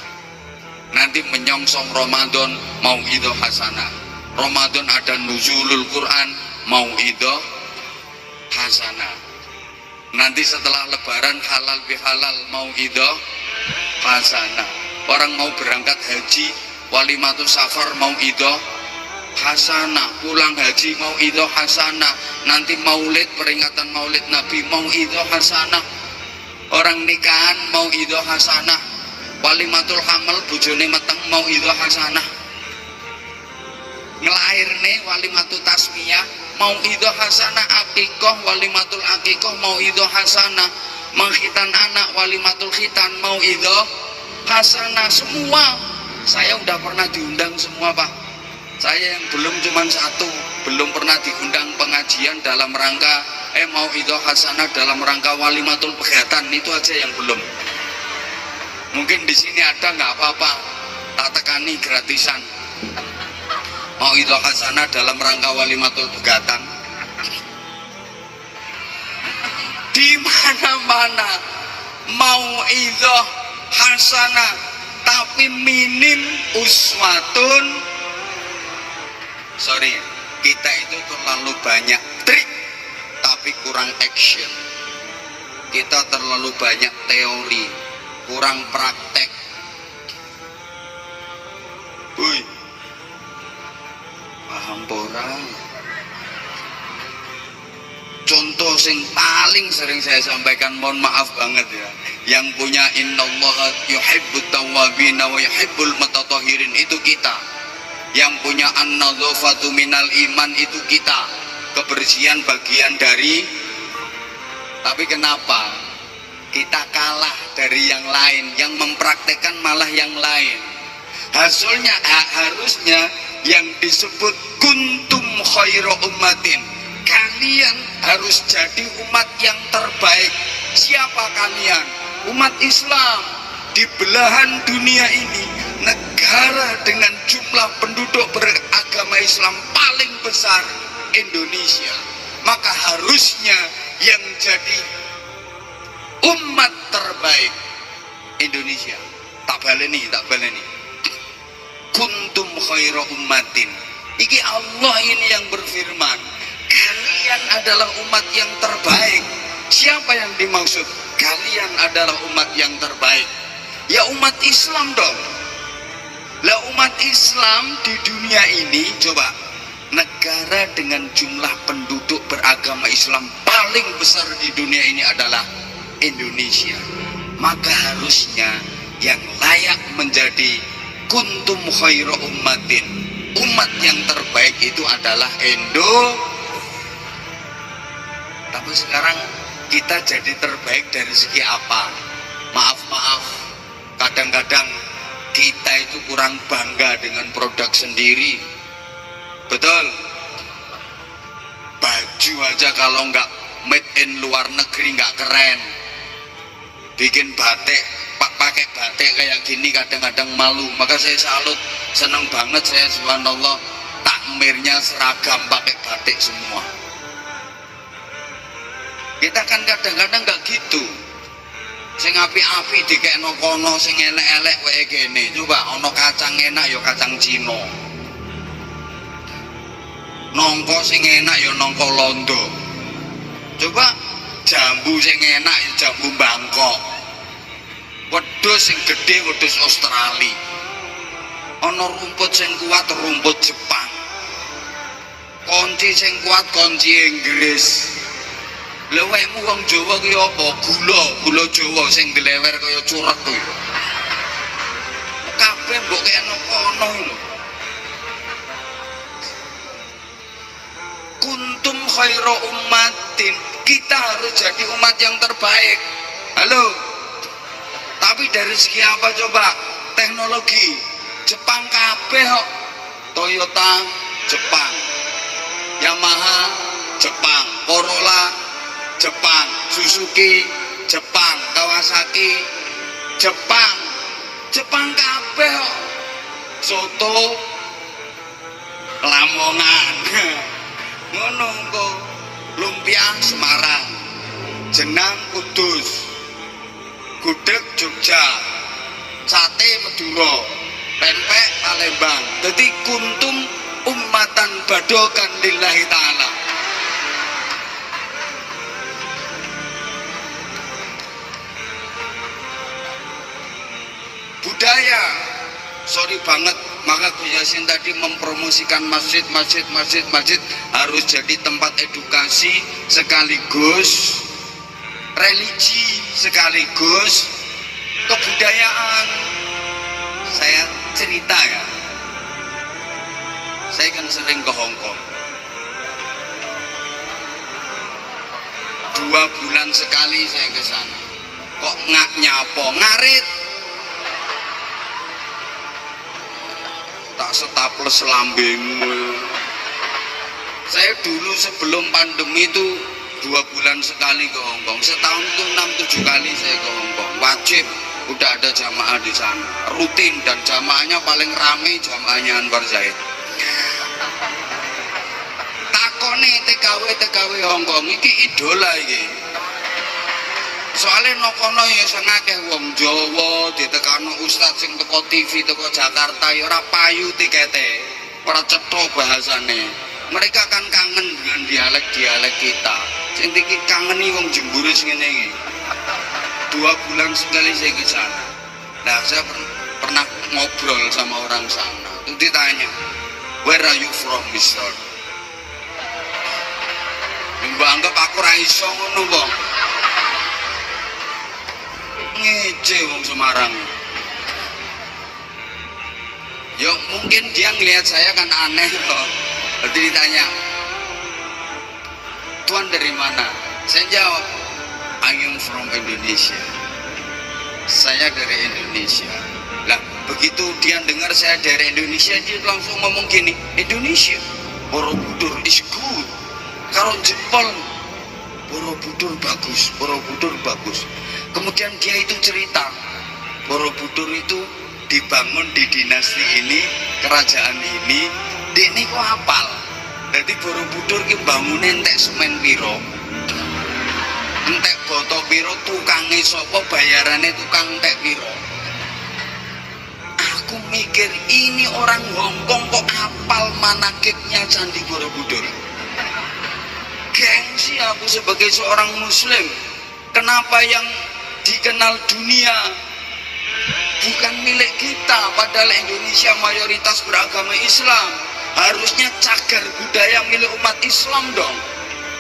Nanti menyongsong Ramadan, mauidhah hasanah. Ramadan ada nuzulul Quran, mauidhah hasanah. Nanti setelah lebaran halal bihalal, mauidhah hasanah. Orang mau berangkat haji, walimatus safar, mauidhah hasanah, pulang haji mau itu hasanah, nanti maulid, peringatan maulid Nabi mau itu hasanah, orang nikahan mau itu hasanah, walimatul hamal bojone meteng mau itu hasanah, ngelairne walimatul tasmiyah mau itu hasanah, akikoh walimatul akikoh mau itu hasanah, menghitan anak walimatul khitan mau itu hasanah. Semua saya udah pernah diundang semua Pak. Saya yang belum cuma satu, belum pernah diundang pengajian dalam rangka mau itu hasanah dalam rangka walimatul pegatan, itu aja yang belum. Mungkin di sini ada, nggak apa-apa, tak tekani gratisan. Mau itu hasanah dalam rangka walimatul pegatan. Di mana-mana mau itu hasanah, tapi minim uswatun. Sorry, kita itu terlalu banyak trik tapi kurang action. Kita terlalu banyak teori, kurang praktek. Wih, paham porang. Contoh sing paling sering saya sampaikan, mohon maaf banget ya, yang punya innallaha yuhibbut tawwabin wa yuhibbul mutatahhirin itu kita. Yang punya an-nadzafatu minal iman itu kita, kebersihan bagian dari. Tapi kenapa kita kalah dari yang lain, yang mempraktekkan malah yang lain? Hasilnya harusnya yang disebut kuntum khairu ummatin, kalian harus jadi umat yang terbaik. Siapa kalian? Umat Islam. Di belahan dunia ini, negara dengan jumlah penduduk beragama Islam paling besar Indonesia. Maka harusnya yang jadi umat terbaik Indonesia. Tak baleni. Kuntum khairu ummatin. Iki Allah ini yang berfirman, kalian adalah umat yang terbaik. Siapa yang dimaksud? Kalian adalah umat yang terbaik. Ya umat Islam dong. Lah umat Islam di dunia ini, coba, negara dengan jumlah penduduk beragama Islam paling besar di dunia ini adalah Indonesia. Maka harusnya yang layak menjadi kuntum khairu ummatin, umat yang terbaik itu adalah Tapi sekarang kita jadi terbaik dari segi apa? Maaf, kadang-kadang kita itu kurang bangga dengan produk sendiri. Betul? Baju aja kalau nggak made in luar negeri nggak keren. Bikin batik, pakai batik kayak gini kadang-kadang malu. Maka saya salut, senang banget saya, subhanallah, takmirnya seragam pakai batik semua. Kita kan kadang-kadang nggak gitu. Sing api-api dikekno kono, sing elek-elek wae kene. Coba ono kacang enak ya kacang Cina. Nongko sing enak ya nongko Londo. Coba jambu sing enak ya jambu Bangkok. Wedhus sing gede wedhus Australia. Ono rumput sing kuat rumput Jepang. Kunci sing kuat kunci Inggris. Lewekmu wong Jawa ki apa? Gula Jawa sing glewer kaya curek kuwi. Kabeh mbok kene kono lho. Kuntum khairu ummatin, kita harus jadi umat yang terbaik. Halo. Tapi dari segi apa coba? Teknologi. Jepang kabeh kok. Toyota Jepang. Yamaha Jepang, Corolla Jepang, Suzuki Jepang, Kawasaki Jepang kabeh kok. Soto Lamongan ngono kok. Lumpia Semarang, jenang Kudus, gudeg Jogja, sate Madura, pempek Palembang. Jadi kuntum ummatan badokan lillahi ta'ala. Budaya, sorry banget Maka Gus Yasin tadi mempromosikan masjid harus jadi tempat edukasi sekaligus religi sekaligus kebudayaan. Saya cerita ya, saya kan sering ke Hong Kong. 2 bulan sekali saya ke sana. Kok nggak nyapo ngarit? Tak setaples lambengmu. Saya dulu sebelum pandemi itu 2 bulan sekali ke Hong Kong. Setahun itu 6-7 kali saya ke Hong Kong. Wajib, udah ada jamaah di sana, rutin, dan jamaahnya paling rame jamaahnya Anwar Zaid. Takone TKW Hong Kong iki idola iki. Soalnya nokono ya sengake wong Jawa ditekano ustadz sing teko TV teko Jakarta ya ora payu tikete, ora cetha bahasane. Mereka kan kangen dengan dialek kita. Sing iki kangeni wong Jemburis ngene iki. 2 bulan sekali saya ke sana. Nah, saya pernah ngobrol sama orang sana. Itu ditanya, "Where are you from, Mister?" Mbak anggap aku ra iso ngono, Bang. Ngece wong Semarang. Ya mungkin dia ngelihat saya kan aneh loh. Berarti ditanya, "Tuan dari mana?" Saya jawab, "I am from Indonesia." Saya dari Indonesia. Lah begitu dia dengar saya dari Indonesia, dia langsung ngomong gini, "Indonesia, Borobudur is good." Karo jempol, Borobudur bagus, Borobudur bagus. Kemudian dia itu cerita, Borobudur itu dibangun di dinasti ini, kerajaan ini, ini kok hafal. Jadi Borobudur ki bangunin entek semen piro, entek boto piro, tukange sapa, bayarane tukang entek piro. Aku mikir ini orang Hongkong kok hafal manakibnya Candi Borobudur. Gengsi aku sebagai seorang muslim. Kenapa yang dikenal dunia bukan milik kita, padahal Indonesia mayoritas beragama Islam. Harusnya cagar budaya milik umat Islam dong.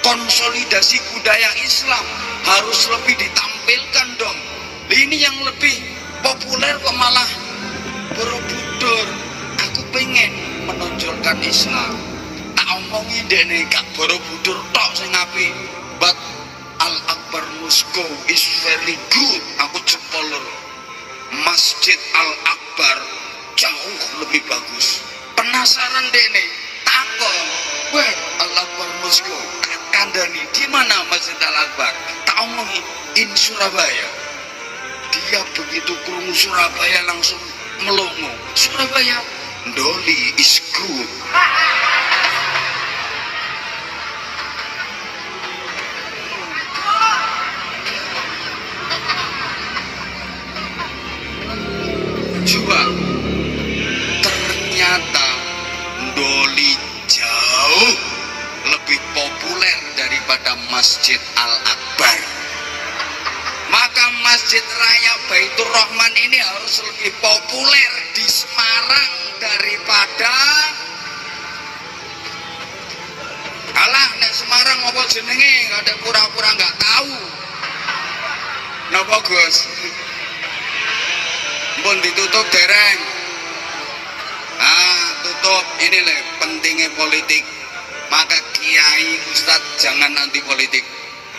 Konsolidasi budaya Islam harus lebih ditampilkan dong. Ini yang lebih populer kok malah Borobudur. Aku pengen menonjolkan Islam. Tak omongin dene gak Borobudur tok sing apik, but Al-Akbar Mosque is very good. Aku jempol Masjid Al-Akbar jauh lebih bagus. Penasaran dene, takon, "Where Al-Akbar Mosque?" Kandani, "Di mana Masjid Al-Akbar?" Tak omongin, "In Surabaya." Dia begitu krungu Surabaya langsung melongo. "Surabaya, Doli is good." Coba, ternyata Doli jauh lebih populer daripada Masjid Al-Akbar. Maka Masjid Raya Baitur Rahman ini harus lebih populer di Semarang daripada alah nek Semarang apa jenenge ada pura-pura nggak tahu. Napa Gus? Pun ditutup dereng. Tutup. Ini leh pentingnya politik. Maka kiai ustadz jangan anti politik.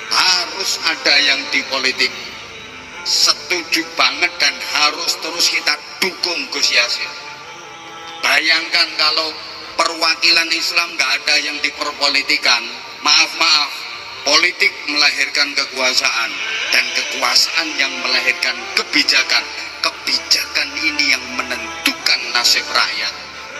Harus ada yang di politik. Setuju banget dan harus terus kita dukung Gus Yasin. Bayangkan kalau perwakilan Islam nggak ada yang diperpolitikan. Maaf, politik melahirkan kekuasaan dan kekuasaan yang melahirkan kebijakan. Kebijakan ini yang menentukan nasib rakyat.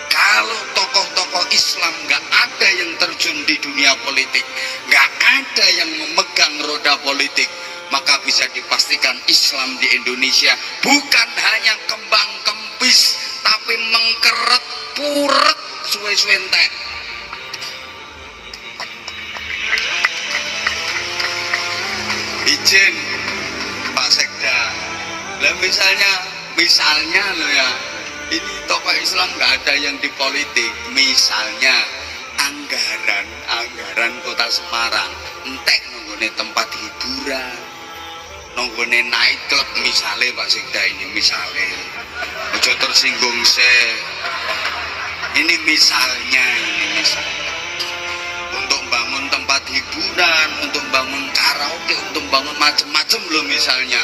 Kalau tokoh-tokoh Islam nggak ada yang terjun di dunia politik, nggak ada yang memegang roda politik, maka bisa dipastikan Islam di Indonesia bukan hanya kembang kempis, tapi mengkeret puret suwe-suwe entek. Izin Pak Sekda. Lah misalnya loh ya, Ini tokoh Islam nggak ada yang di politik. Misalnya anggaran kota Semarang entek nunggone tempat hiburan, nunggone night club misalnya Pak Sekda, ini misalnya ojo tersinggung ini misalnya untuk bangun tempat hiburan, untuk bangun karaoke, untuk bangun macam-macam loh misalnya.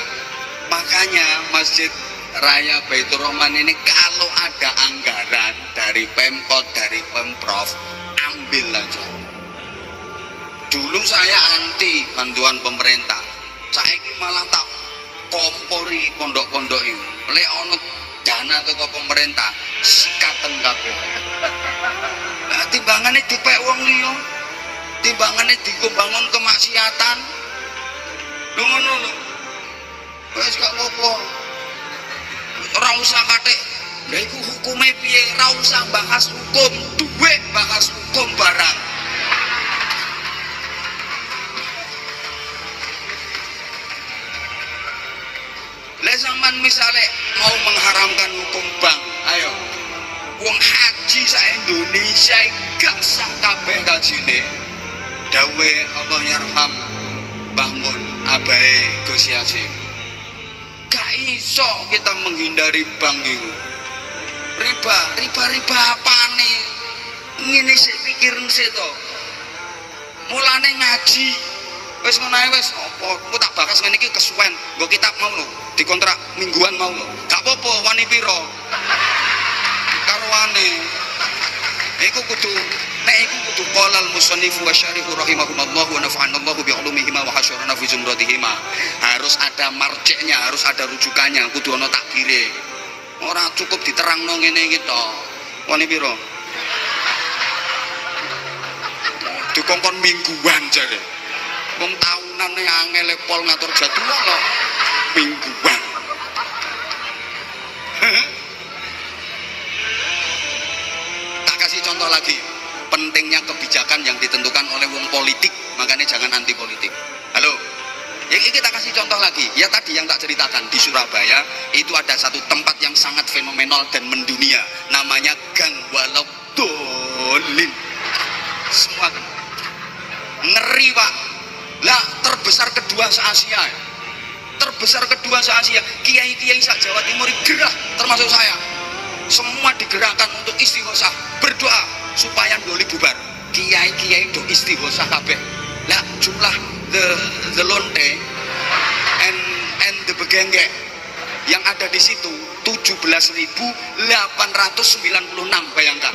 Makanya Masjid Raya Baitur Rahman ini kalau ada anggaran dari Pemkot, dari Pemprov, ambil aja. Dulu saya anti bantuan pemerintah, saya ini malah tak kompori pondok-pondok ini. Lek ono dana ke pemerintah, sikaten kabeh. Nah, timbangannya dipek wong liya, timbangannya dienggo bangun kemaksiatan. Lho ngono lho. Wis gak apa-apa. Ora usah kathik. Lha iku hukume piye? Ora usah bahas hukum, duwe bahas hukum barang. Lah sampean misale mau mengharamkan hukum bank, ayo. Wong haji sak Indonesia gak sah kabeh kajine. Dawe Allah yarham Mbah Mun abahe Gus Yasin. Gak iso kita menghindari bank itu. Riba apane? Ngene sik pikirin sik to. Mulane ngaji. Wis ngono ae wis apa ku tak bakas ngene iki kesuwen. Nggo kitab mau lho, dikontrak mingguan mau lho. Gak apa-apa wani pira. Karwane. Iku kudu qala al-musannif wa syarihu rahimahumullah wa nafa'anallahu bi ulumihima wa hasyarana fi zumratihima. Harus ada marjeknya, harus ada rujukannya, kudu ana takdire. Ora cukup diterangno ngene iki to. Wani pira? Dikongkon mingguan jare. Wong taunane angel pol ngatur jadwal kok mingguan. Tak kasih contoh lagi, pentingnya kebijakan yang ditentukan oleh wong politik, makanya jangan anti politik. Halo, ya kita kasih contoh lagi. Ya tadi yang tak ceritakan di Surabaya itu ada satu tempat yang sangat fenomenal dan mendunia, namanya Gang Walau Dolin. Semua ngeri Pak. Lah terbesar kedua se-Asia. Terbesar kedua se-Asia. Kiai-kiai sak Jawa Timur gerah termasuk saya. Semua digerakkan untuk istighosah, berdoa supaya Doli bubar. Kiai-kiai do istighosah kabeh. Lah jumlah the lonte and the begengge yang ada di situ 17.896, bayangkan.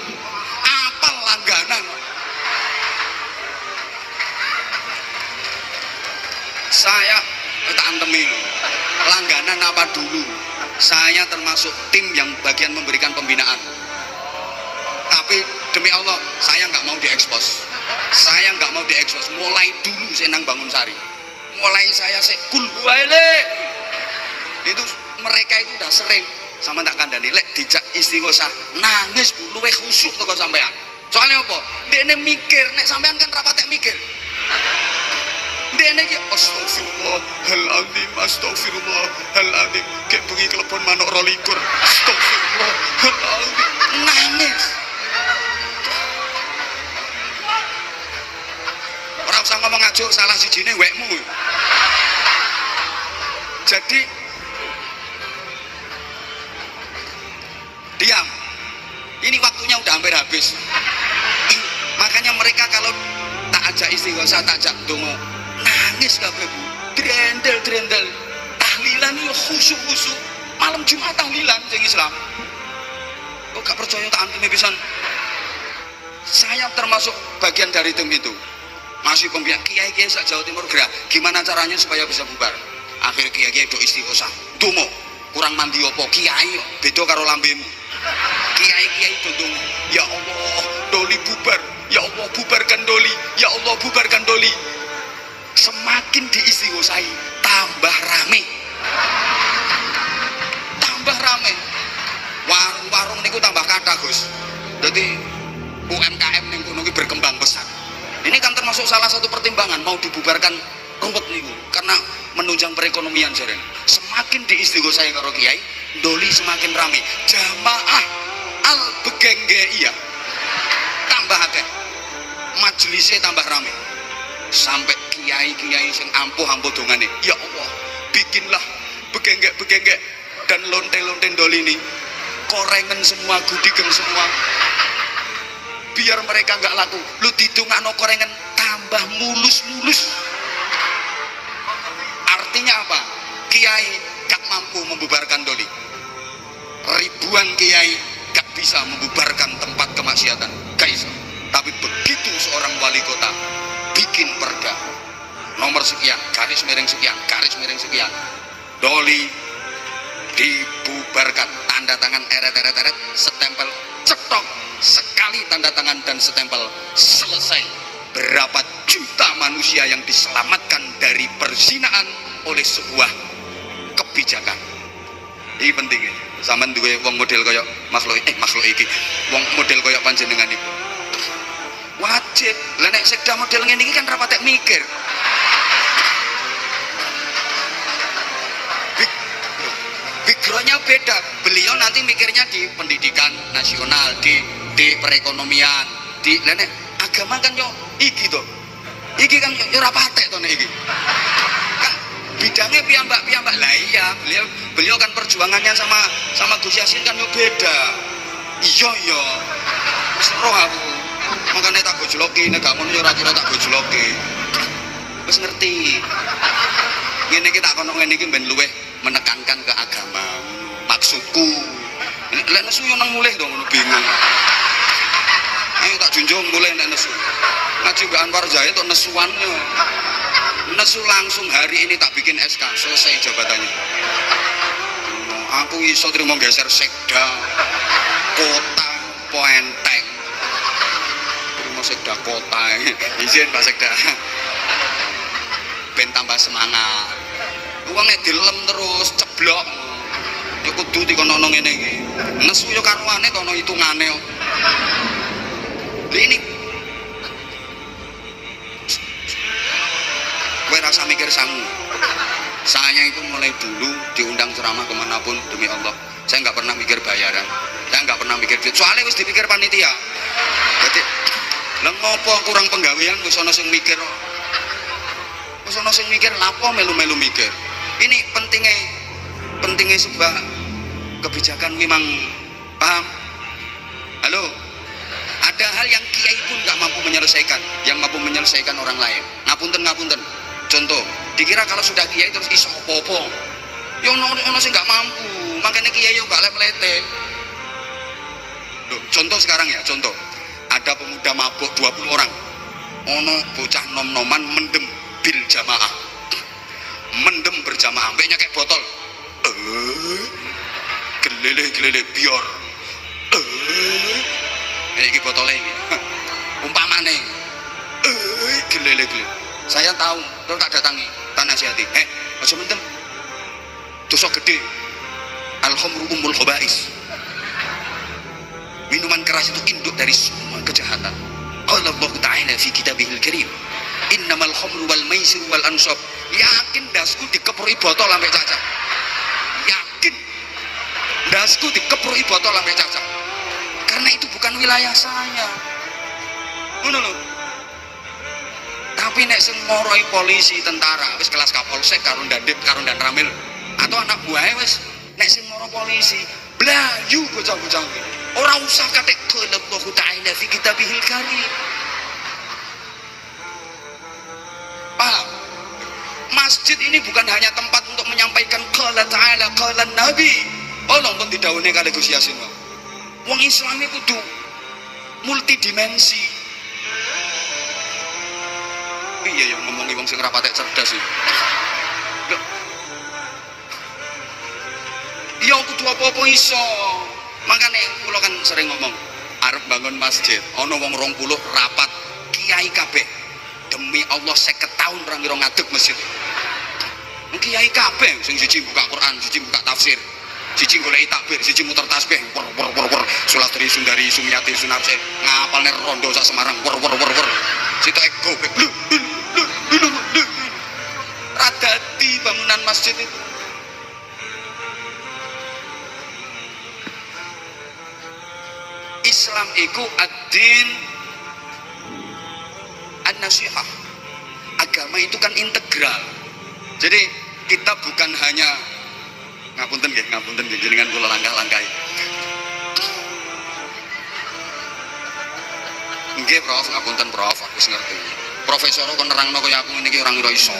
Apal langganan. Saya tak antemi langganan apa dulu. Saya termasuk tim yang bagian memberikan pembinaan. Tapi demi Allah saya nggak mau diekspos. Saya nggak mau diekspos. Mulai dulu saya nang Bangunsari. Mulai saya sekul wae. Itu mereka itu udah sering sama tak kandani lek dijak istighosah nangis luwih khusyuk teko sampean. Soalnya apa? Dene mikir nek sampean kan rapatek mikir. Dene iki astagfirullahaladzim kayak bengi klepon manuk 22 astagfirullahaladzim nangis. Ora usah ngomong ngajuk salah sijine wekmu. Jadi diam. Ini waktunya udah hampir habis. Makanya mereka kalau tak ajak istighosah, tak ajak dongo, nangis kabeh Bu. Drendel tahlilan yo khusyuk malam Jumat tahlilan sing Islam. Kok gak percaya tak antine pisan. Saya termasuk bagian dari tim itu. Masih pembiak kiai-kiai sak Jawa Timur gerak. Gimana caranya supaya bisa bubar? Akhir kiai-kiai do istighosah. Dongo, kurang mandi opo kiai yo beda karo lambemu. Kiai-kiai do dongo. Ya Allah, Doli bubar. Ya Allah bubarkan Doli. Ya Allah bubarkan Doli. Semakin diistighosahi tambah rame. Warung-warung niku tambah kathah Gus. Jadi UMKM ning kono iki berkembang pesat. Ini kan termasuk salah satu pertimbangan mau dibubarkan ruwet niku karena menunjang perekonomian jaren. Semakin diistighosahi karo kiai doli semakin rame, jamaah al begengge tambah akeh, majelisnya tambah rame, sampai kiai-kiai sing ampuh dongane, ya Allah bikinlah begengge dan lonte-lonte doli ini korengan semua, gudigen semua, biar mereka nggak laku. Lu didongakno korengan tambah mulus. Artinya apa? Kiai gak mampu membubarkan doli, ribuan kiai gak bisa membubarkan tempat kemaksiatan, guys. Tapi begitu seorang wali kota bikin perda nomor sekian, garis miring sekian, doli dibubarkan, tanda tangan eret, setempel cetok, sekali tanda tangan dan setempel selesai. Berapa juta manusia yang diselamatkan dari perzinaan oleh sebuah kebijakan. Ini penting ya, sampean duwe wong model kaya makhluk iki, wong model kaya panjenengan iku wajib. Lah nek sekda model ngene iki kan ra patek mikir. Backgroundnya beda, beliau nanti mikirnya di pendidikan nasional, di perekonomian, di nek agama kan yo iki to, iki kan yo ora patek to nek iki kan bidangnya piyambak lah. Iya, beliau kan perjuangannya sama Gus Yasin kan yo beda. Iya wis roh aku, makanya tak gojloki, nek gak ngono yo ora kira tak gojloki, wis ngerti. Ngene iki tak kono ngene iki ben luweh menekankan ke agama, maksudku lek nesu yo nang mulih to ngono, bingung. Ayo tak junjung mulai nek nesu ngaji Mbak Anwar Zahid to nesuan yo, nesu langsung hari ini tak bikin SK, selesai jabatannya. Aku iso terima geser sekda kota Poenteng, terima sekda kota izin Pak Sekda ben tambah semangat. Wong nek dilem terus ceblok ya kudu dikono ngene iki. Nesu yo karuane to ana hitungane kok. Ini kowe rasa mikir sangu. Saya itu mulai dulu diundang ceramah kemanapun demi Allah, saya nggak pernah mikir bayaran, saya nggak pernah mikir duit, soalnya wis dipikir panitia. Jadi lha ngopo kurang penggawean wis ana sing mikir, wis ana sing mikir lapo melu-melu mikir. Ini pentingnya sebuah kebijakan memang, paham? Halo, ada hal yang kiai pun nggak mampu menyelesaikan, yang mampu menyelesaikan orang lain. Ngapunten. Contoh, dikira kalau sudah kiai terus iso apa-apa. Ya ono sing nggak mampu, makanya kiai yo gak lete. Loh, contoh sekarang ya, contoh. Ada pemuda mabuk 20 orang. Ono bocah nom-noman mendem bil jamaah. Mendem berjamaah, mbeknya kayak botol. Gelele bior. Iki botolnya ini. Umpamane. Gelele. Saya tahu, terus tak datangi, tak nasihati. Aja mendem. Dosa gede. Al-khamru ummul khaba'is. Minuman keras itu induk dari semua kejahatan. Qala Allah Ta'ala fi kitabihil karim, innamal khamru wal maisir wal ansab. Yakin dasku dikeprui botol sampai cacat. Yakin dasku dikeprui botol sampai cacat. Karena itu bukan wilayah saya. Ngono lho. Tapi nek sing ngoroi polisi, tentara, wis kelas Kapolsek karo Dandim, karo Dan Ramil, atau anak buahnya wis nek sing ngoro polisi, blayu bocah-bocah. Ora usah katek qulullahu ta'ala fi kitabihil karim. Paham? Masjid ini bukan hanya tempat untuk menyampaikan qala ta'ala, qala Nabi. Tolong pun didhawuhne kali Gus Yasin. Wong Islam iku kudu multidimensi. Iya yang ngomongi wong sing ora patek cerdas iki. Ya kudu apa-apa iso. Makane kula kan sering ngomong, arep bangun masjid, ana wong 20 rapat kiai kabeh. Demi Allah 50 tahun ora ngira ngadeg masjid. Kiai kabeh sing siji buka Quran, siji buka tafsir, siji goleki takbir, siji muter tasbih, Sulastri Sundari Sumiati Sunarse ngapalne rondo sak Semarang, Sitok ego. Radati bangunan masjid itu. Islam iku ad-din an-nasihah. Agama itu kan integral. Jadi kita bukan hanya ngapunten nggih jenengan kula langkah-langkahi. Nggih Prof, ngapunten Prof, aku wis ngerti. Profesor kok nerangno kaya aku ngene iki ora ngira iso.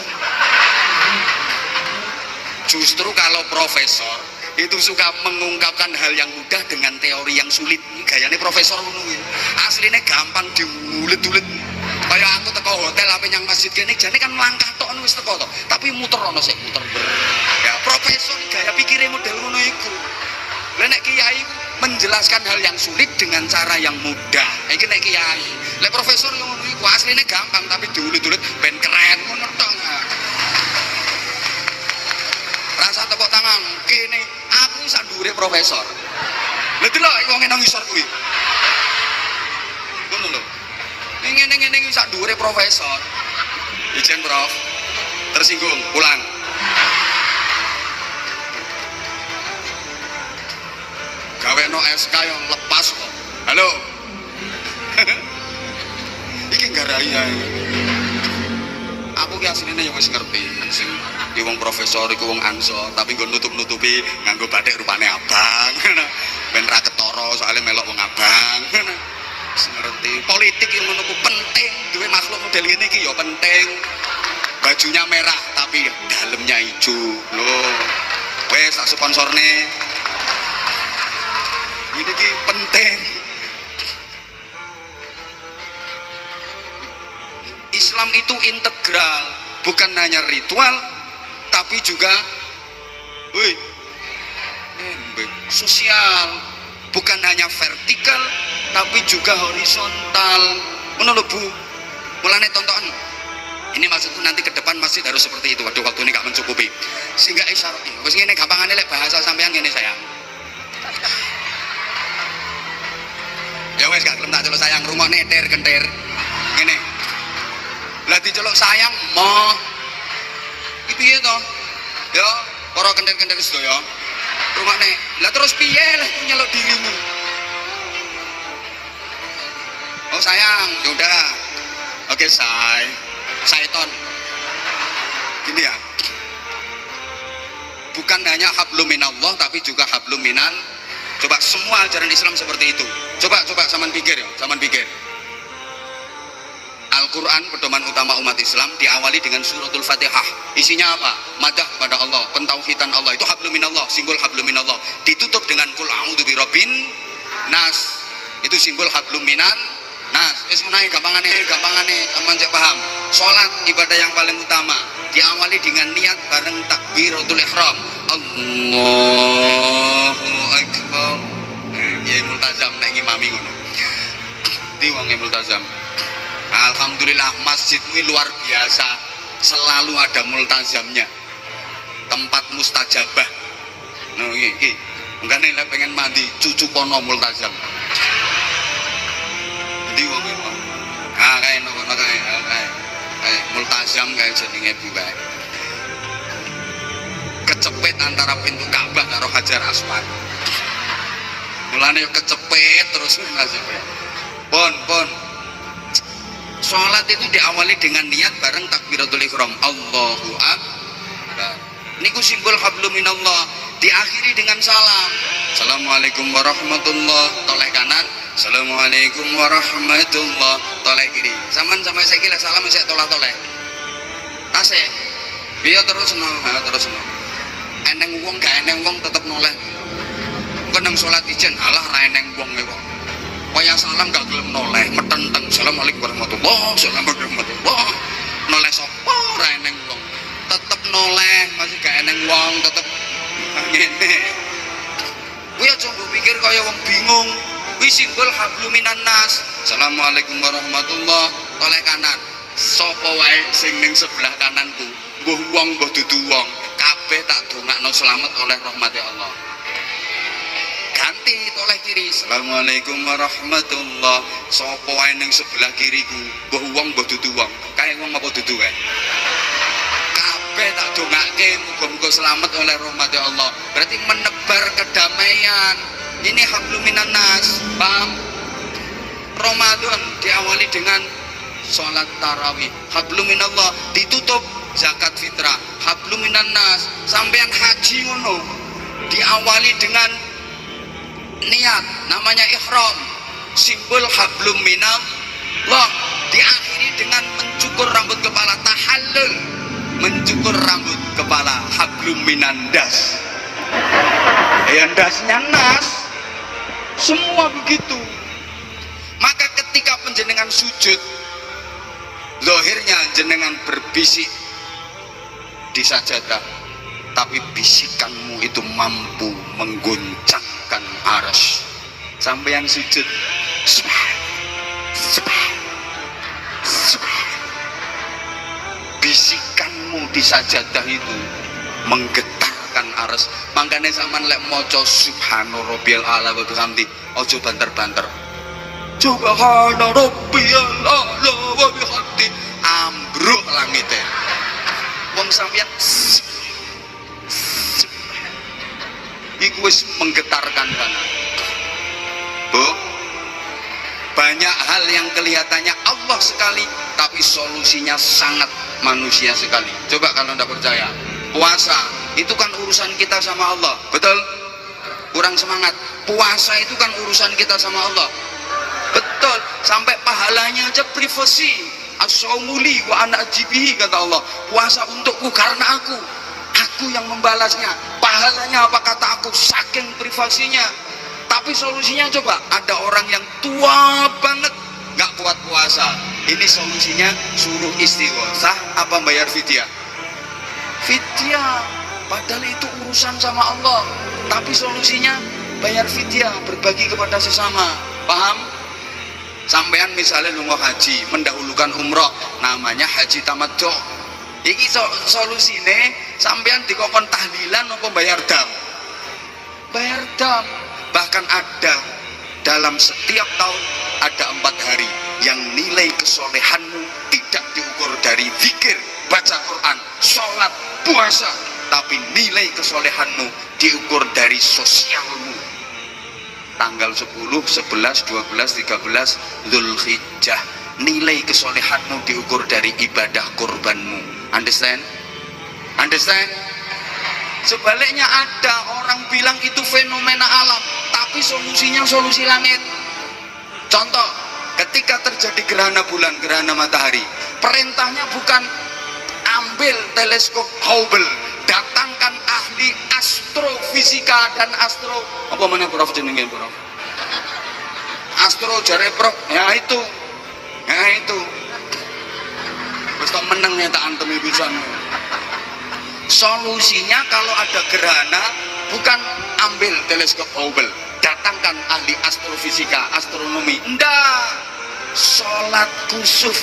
Justru kalau profesor itu suka mengungkapkan hal yang mudah dengan teori yang sulit. Gayane profesor ngono kuwi. Asline gampang diulet-ulet. Kaya aku teko hotel ape nyang masjid kene jane kan langkah tok wis teko to. Tapi muter ono sik muter. Ya profesor gaya pikire model ngono iku. Lah nek kiai menjelaskan hal yang sulit dengan cara yang mudah. Iki nek kiai. Lek profesor ngono iku asline gampang tapi diulet-ulet ben keren ngono tok. Rasa tepuk tangan kene aku sak dhuwure profesor. Lha delok wong nang ngisor kuwi. Ngono lho. Ngene-ngene iki sak dhuwure profesor. Ijen Prof. Tersinggung, pulang. Gawe no SK yang lepas kok. Halo. Iki garai ae. Aku ki asline ya wis ngerti. Sing wong profesor iku wong ansor, tapi nggo nutup-nutupi nganggo batik rupane abang. Ben ra ketara soalnya melok wong abang. Ngerti. Politik yang ngono ku penting, duwe makhluk model ngene iki ya penting. Bajunya merah tapi dalamnya hijau. Loh. Wes tak sponsorne. Ini ki penting. Islam itu integral, bukan hanya ritual tapi juga sosial, bukan hanya vertikal tapi juga horizontal. Menurut Bu, mulane tonton. Ini maksudku nanti ke depan masjid harus seperti itu. Waduh, waktu ini gak mencukupi. Sehingga isyarat. Wes ngene gampangane lek bahasa sampean ngene sayang. Ya wes gak gelem tak celuk sayang, rungokne ter kentir. Ngene. Lah diceluk sayang mo. Iki piye to? Ya, para kentir-kentir sedaya. Rungokne. Lah terus piye lek nyeluk dirimu? Oh sayang, yaudah. Oke say. Syaiton. Gini ya. Bukan hanya hablum minallah tapi juga hablum minan. Coba semua ajaran Islam seperti itu. Coba zaman pikir ya, zaman pikir. Al-Quran pedoman utama umat Islam diawali dengan suratul Fatihah. Isinya apa? Madah kepada Allah, pentauhidan Allah. Itu hablum minallah, simbol hablum minallah. Ditutup dengan qul a'udzu birabbin nas. Itu simbol hablum minan nas. Wis menawi gampangane sampeyan cek paham. Salat ibadah yang paling utama diawali dengan niat bareng takbiratul ihram. Allahu akbar. Ya multazam nek ngimami ngono. Di wong multazam. Alhamdulillah masjid ini luar biasa, selalu ada multazamnya, tempat mustajabah. Nah iki mungkin nek pengen mandi cucu pono multazam. Di wong iki. Kae ngono kae. Multazam kae jenenge buwae. Kecepet antara pintu Ka'bah karo Hajar Aswad. Mulane kecepet terus nasib. Pon. Sholat itu diawali dengan niat bareng takbiratul ihram. Allahu akbar. Niku simbol hablum minallah. Diakhiri dengan salam. Assalamualaikum warahmatullah. Toleh kanan. Assalamualaikum warahmatullah. Toleh kiri. Sampai saiki lek salam sik toleh-toleh. Tasik. Biya terus no. Eneng wong gak eneng wong tetep noleh. Kenang sholat ijen alah ra eneng wong kok. Kaya salam gak gelem noleh, metenteng. Assalamualaikum warahmatullahi wabarakatuh. Noleh sapa ora eneng wong. Tetep noleh, masih gak eneng wong, tetep ngene. Kuwi aja mbok pikir kaya wong bingung. Kuwi simbol hablum minan nas. Assalamualaikum warahmatullahi. Toleh kanan. Sapa wae sing ning sebelah kananku, mbuh wong mbuh dudu wong, kabeh tak dongakno selamat oleh rahmati Allah. Ganti toleh kiri. Assalamualaikum warahmatullah. Sapa wae ning sebelah kiriku, mbuh wong mbuh dudu wong, kae wong apa dudu wae. Kabeh tak dongake muga-muga selamat oleh rahmati Allah. Berarti menebar kedamaian. Ini hablum minan nas. Paham? Ramadan diawali dengan sholat tarawih, hablum minallah, ditutup zakat fitrah, hablum minan nas. Sampean haji ngono diawali dengan niat namanya ihram, simbol hablum minallah, diakhiri dengan mencukur rambut kepala, tahallul, mencukur rambut kepala, hablum minandas. Dasnya nas, semua begitu. Maka ketika penjenengan sujud, zahirnya jenengan berbisik di sajadah, tapi bisikanmu itu mampu menggoncangkan arsy. Sampai yang sujud, bisikanmu di sajadah itu menggetarkan arsy. Makanya sampean lek maca subhana rabbiyal a'la wa bihamdi, ojo banter-banter. Subhana rabbiyal a'la wa bihamdi, ambruk langite. Wong sampeyan iku wis menggetarkan banget. Bu, banyak hal yang kelihatannya Allah sekali, tapi solusinya sangat manusia sekali. Coba kalau anda percaya, puasa itu kan urusan kita sama Allah, betul? Kurang semangat. Puasa itu kan urusan kita sama Allah, betul. Sampai pahalanya aja privasi. As-saumuli wa ana ajibihi, kata Allah. Puasa untukku karena aku yang membalasnya. Pahalanya apa, kata aku, saking privasinya. Tapi solusinya coba, ada orang yang tua banget nggak kuat puasa. Ini solusinya suruh istighosah apa bayar fidyah? Fidyah. Padahal itu urusan sama Allah, tapi solusinya bayar fidyah, berbagi kepada sesama. Paham? Sampean misalnya lunga haji, mendahulukan umroh, namanya haji tamattu. Iki solusine sampean dikokon tahlilan apa bayar dam? Bayar dam. Bahkan ada dalam setiap tahun ada 4 hari yang nilai kesolehanmu tidak diukur dari zikir, baca Quran, sholat, puasa, tapi nilai kesolehanmu diukur dari sosialmu. Tanggal 10, 11, 12, 13 Dzulhijjah, nilai kesolehanmu diukur dari ibadah kurbanmu. Understand? Understand? Sebaliknya ada orang bilang itu fenomena alam, tapi solusinya solusi langit. Contoh, ketika terjadi gerhana bulan, gerhana matahari, perintahnya bukan ambil teleskop Hubble, datangkan ahli astrofisika dan apa mana Prof jenenge Prof? Astro jare Prof, ya itu wis tak meneng ya tak antemi pisan. Solusinya kalau ada gerhana bukan ambil teleskop Hubble, datangkan ahli astrofisika, astronomi, ndak. Sholat kusuf,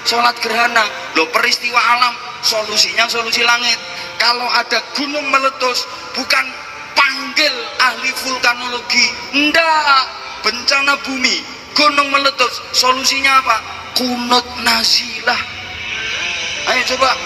sholat gerhana. Loh, peristiwa alam solusinya solusi langit. Kalau ada gunung meletus bukan panggil ahli vulkanologi, ndak. Bencana bumi, gunung meletus, solusinya apa? Kunut nazilah. Ayo coba,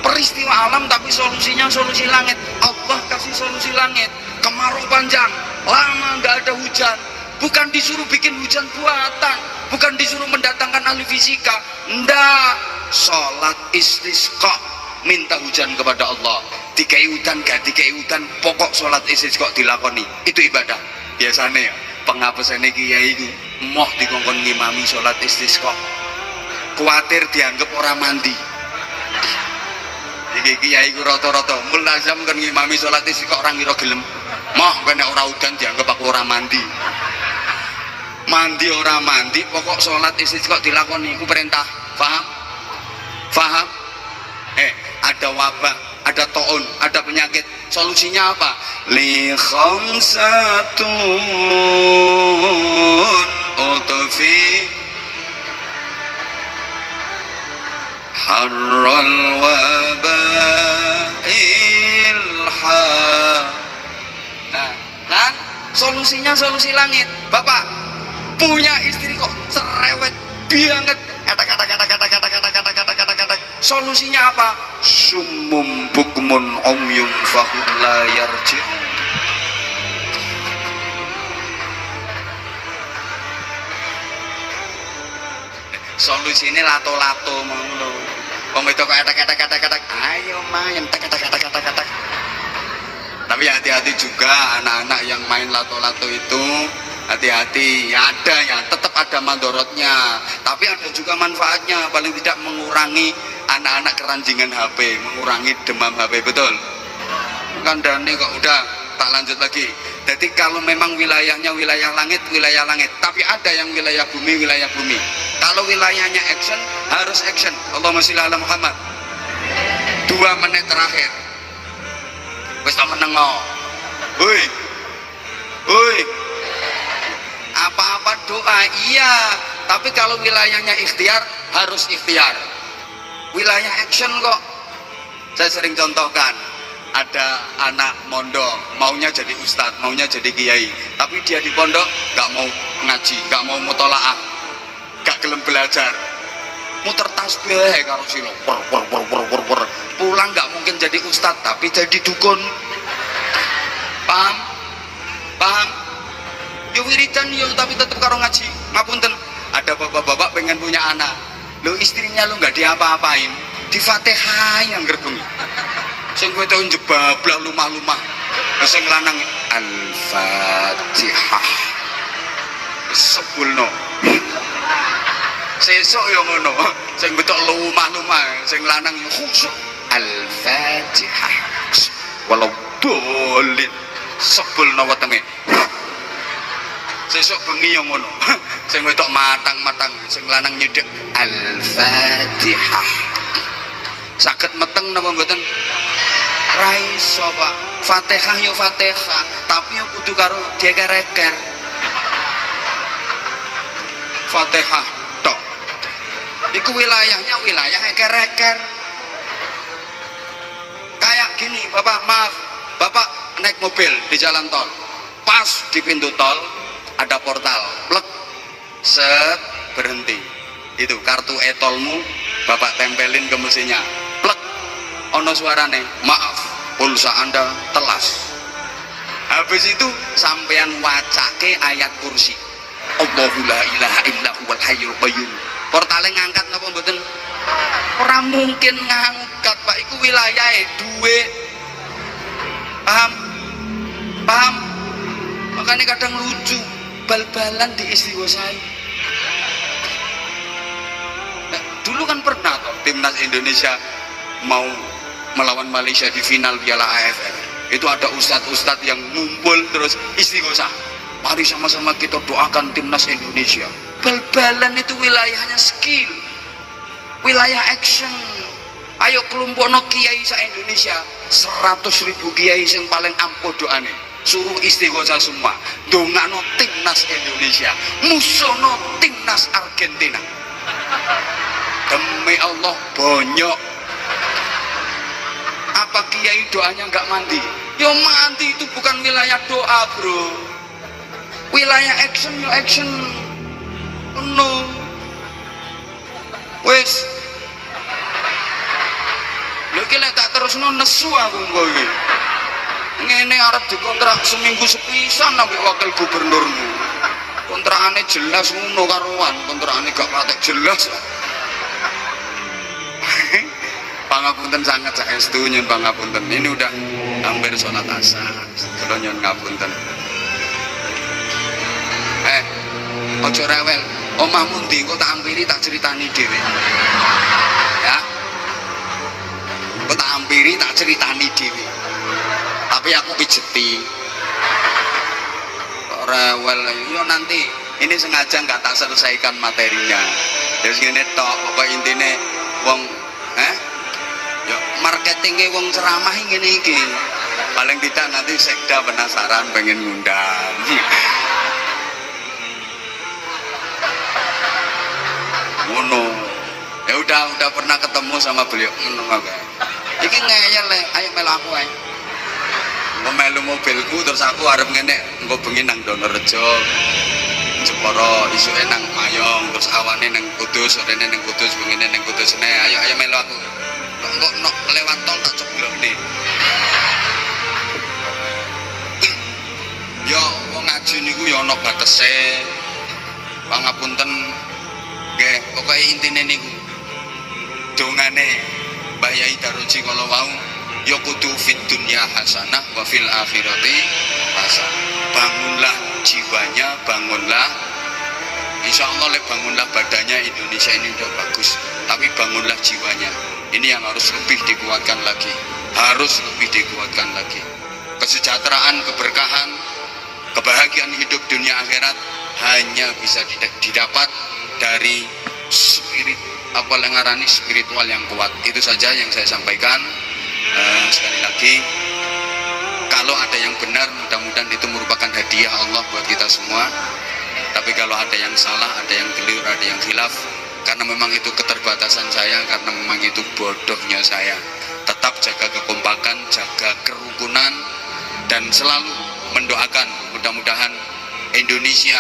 peristiwa alam tapi solusinya solusi langit. Allah kasih solusi langit. Kemarau panjang, lama nggak ada hujan, bukan disuruh bikin hujan buatan, bukan disuruh mendatangkan ahli fisika, ndak. Sholat istisqa, minta hujan kepada Allah. Dikai hujan gak dikai hujan, pokok sholat istisqa dilakoni, itu ibadah. Biasanya ya penghapusannya kiai itu moh dikongkon ngimami sholat istisqa, kuatir dianggap orang mandi. Kiai ku rata-rata mulazam kan ngimami sholat istisqa, orang ngira gelem. Moh kena ora udan dianggap aku ora mandi. Mandi ora mandi, pokok sholat istisqa dilakoni, iku perintah. Paham? Paham? Ada wabah, ada taun, ada penyakit, solusinya apa? Li khamsatun utfi harral wabail ha. Nah, kan solusinya solusi langit. Bapak punya istri kok cerewet banget, kata-kata, solusinya apa? Summum bukmun umyum fahum la yarji'un. Solusine lato-lato ngono. Wong wedok katak-katak ayo main tak. Tapi hati-hati juga anak-anak yang main lato-lato itu, hati-hati. Ya ada ya, tetap ada mandorotnya, tapi ada juga manfaatnya. Paling tidak mengurangi anak-anak keranjingan HP, mengurangi demam HP, betul? Kandane kok udah tak lanjut lagi. Jadi kalau memang wilayahnya wilayah langit, tapi ada yang wilayah bumi. Kalau wilayahnya action, harus action. Allahumma sholli ala Muhammad. 2 menit terakhir. Wis tak menengo. Woi. Apa-apa doa iya, tapi kalau wilayahnya ikhtiar, harus ikhtiar. Wilayah action kok. Saya sering contohkan, ada anak mondok maunya jadi ustadz, maunya jadi kiai, tapi dia di pondok gak mau ngaji, gak mau mutolaah, gak gelem belajar, muter tasbih karo silo, pulang gak mungkin jadi ustadz, tapi jadi dukun. Paham? Yo wiridan yo, tapi tetap karo ngaji. Ngapunten, ada bapak-bapak pengen punya anak, lo istrinya lo gak diapa-apain, di Fatihah yang gerbungi. Sing kowe tau njebablah lumah-lumah. Sing lanang Al-Fatihah. Sepulno. Sesuk yo ngono. Sing betok lumah-lumah, sing lanang yo khusyuk. Al-Fatihah. Walau dolin sepulno wetenge. Sesuk bengi yo ngono. Sing betok matang-matang, sing lanang nyedhek Al-Fatihah. Saged meteng napa mboten? Raiso Pak. Fatihah yo Fatihah, tapi yo kudu karo dieker-eker. Fatihah tok. Iku wilayahnya wilayah eker-eker. Kayak gini, Bapak, maaf. Bapak naik mobil di jalan tol. Pas di pintu tol ada portal. Plek. Set, berhenti. Itu kartu e-tolmu Bapak tempelin ke mesinnya. Plek. Ono suarane, maaf, pulsa Anda telas. Habis itu sampean wacake ayat kursi. Allahu la ilaha illa huwal hayyul qayyum. Portale ngangkat napa mboten? Ora mungkin ngangkat, Pak. Iku wilayahe duwe. Paham? Makanya kadang lucu, bal-balan di istighosai. Nah, dulu kan pernah toh timnas Indonesia mau melawan Malaysia di final Piala AFF. Itu ada ustadz-ustadz yang ngumpul terus istighosah. Mari sama-sama kita doakan timnas Indonesia. Bal-balan itu wilayahnya skill, wilayah action. Ayo kelompokno kiai sa Indonesia, 100.000 kiai yang paling ampuh doane. Suruh istighosah semua. Dongakno timnas Indonesia, musuhno timnas Argentina. Demi Allah bonyok. Apa kiai doanya nggak mandi? Yo mandi, itu bukan wilayah doa, bro. Wilayah action, yo action. No. Wes. Lho iki lek tak terusno nesu aku engko iki. Ngene arep dikontrak seminggu sepisan ambek wakil gubernurmu. Kontrakane jelas ngono karuan, kontrakane gak patek jelas. Pangapunten sangat saestu nyun pangapunten. Ini udah hampir sholat asar. Kula nyun ngapunten. Ojo rewel. Omahmu ndi engko tak ampiri tak ceritani dhewe. Ya. Engko tak ampiri tak ceritani dhewe. Tapi aku pijeti. Kok rewel yo nanti ini sengaja nggak tak selesaikan materinya. Ya segini tok, pokok intine wong ya marketingnya wong ceramah ngene iki. Paling tidak nanti sekda penasaran pengen ngundang. Ngono. Ya udah pernah ketemu sama beliau ngono wae. Iki ngeyel le, ayo melu aku ae. Engko melu mobilku terus aku arep ngene, engko bengi nang Donorejo. Jepara isuke nang Mayong, terus awane nang Kudus, sorene nang Kudus, bengine nang Kudus. Ayo melu aku. Kok nok lewat tol tak ceblokne. Yo wong ngaji niku yo ana batese. Pangapunten Nggih, pokoke intine niku dongane Mbah Yai Daroji kala wau ya kudu fid dunya hasanah wa fil akhirati hasanah. Bangunlah jiwanya, bangunlah, insya Allah bangunlah badannya. Indonesia ini udah bagus, tapi bangunlah jiwanya. Ini yang harus lebih dikuatkan lagi, harus lebih dikuatkan lagi. Kesejahteraan, keberkahan, kebahagiaan hidup dunia akhirat hanya bisa didapat dari spirit, apa lengarani spiritual yang kuat. Itu saja yang saya sampaikan. Sekali lagi, kalau ada yang benar, mudah-mudahan itu merupakan hadiah Allah buat kita semua. Tapi kalau ada yang salah, ada yang keliru, ada yang khilaf, karena memang itu keterbatasan saya, karena memang itu bodohnya saya. Tetap jaga kekompakan, jaga kerukunan, dan selalu mendoakan mudah-mudahan Indonesia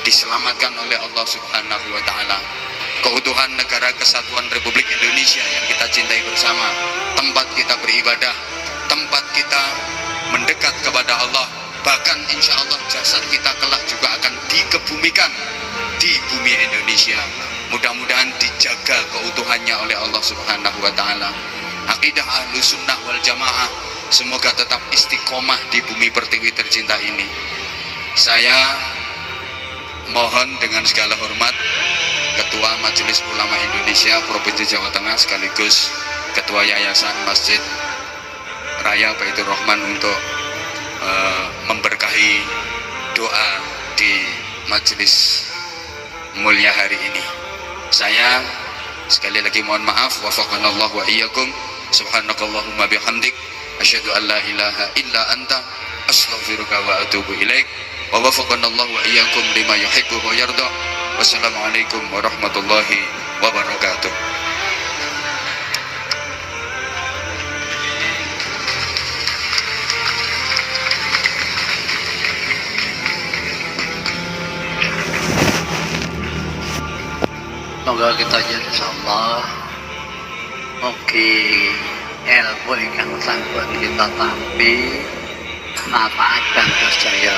diselamatkan oleh Allah Subhanahu wa Ta'ala. Keutuhan negara kesatuan Republik Indonesia yang kita cintai bersama, tempat kita beribadah, tempat kita mendekat kepada Allah, bahkan insya Allah jasad kita kelak juga akan dikebumikan di bumi Indonesia. Mudah-mudahan dijaga keutuhannya oleh Allah Subhanahu wa Ta'ala. Akidah ahlu sunnah wal jamaah semoga tetap istiqomah di bumi pertiwi tercinta ini. Saya mohon dengan segala hormat Ketua Majelis Ulama Indonesia Provinsi Jawa Tengah sekaligus Ketua Yayasan Masjid Raya Baitur Rahman untuk memberkahi doa di majelis mulia hari ini. Saya sekali lagi mohon maaf, wafaqanallahu wa iyyakum, subhanakallahumma bihamdik, asyhadu an la ilaha illa anta, astaghfiruka wa atubu ilaik, wa wafaqanallahu wa iyyakum lima yuhibbu wa yarda. Wassalamualaikum warahmatullahi wabarakatuh. Semoga kita insyaallah mugi ilmu ingkang sampun kita tampi manfaat dan jaya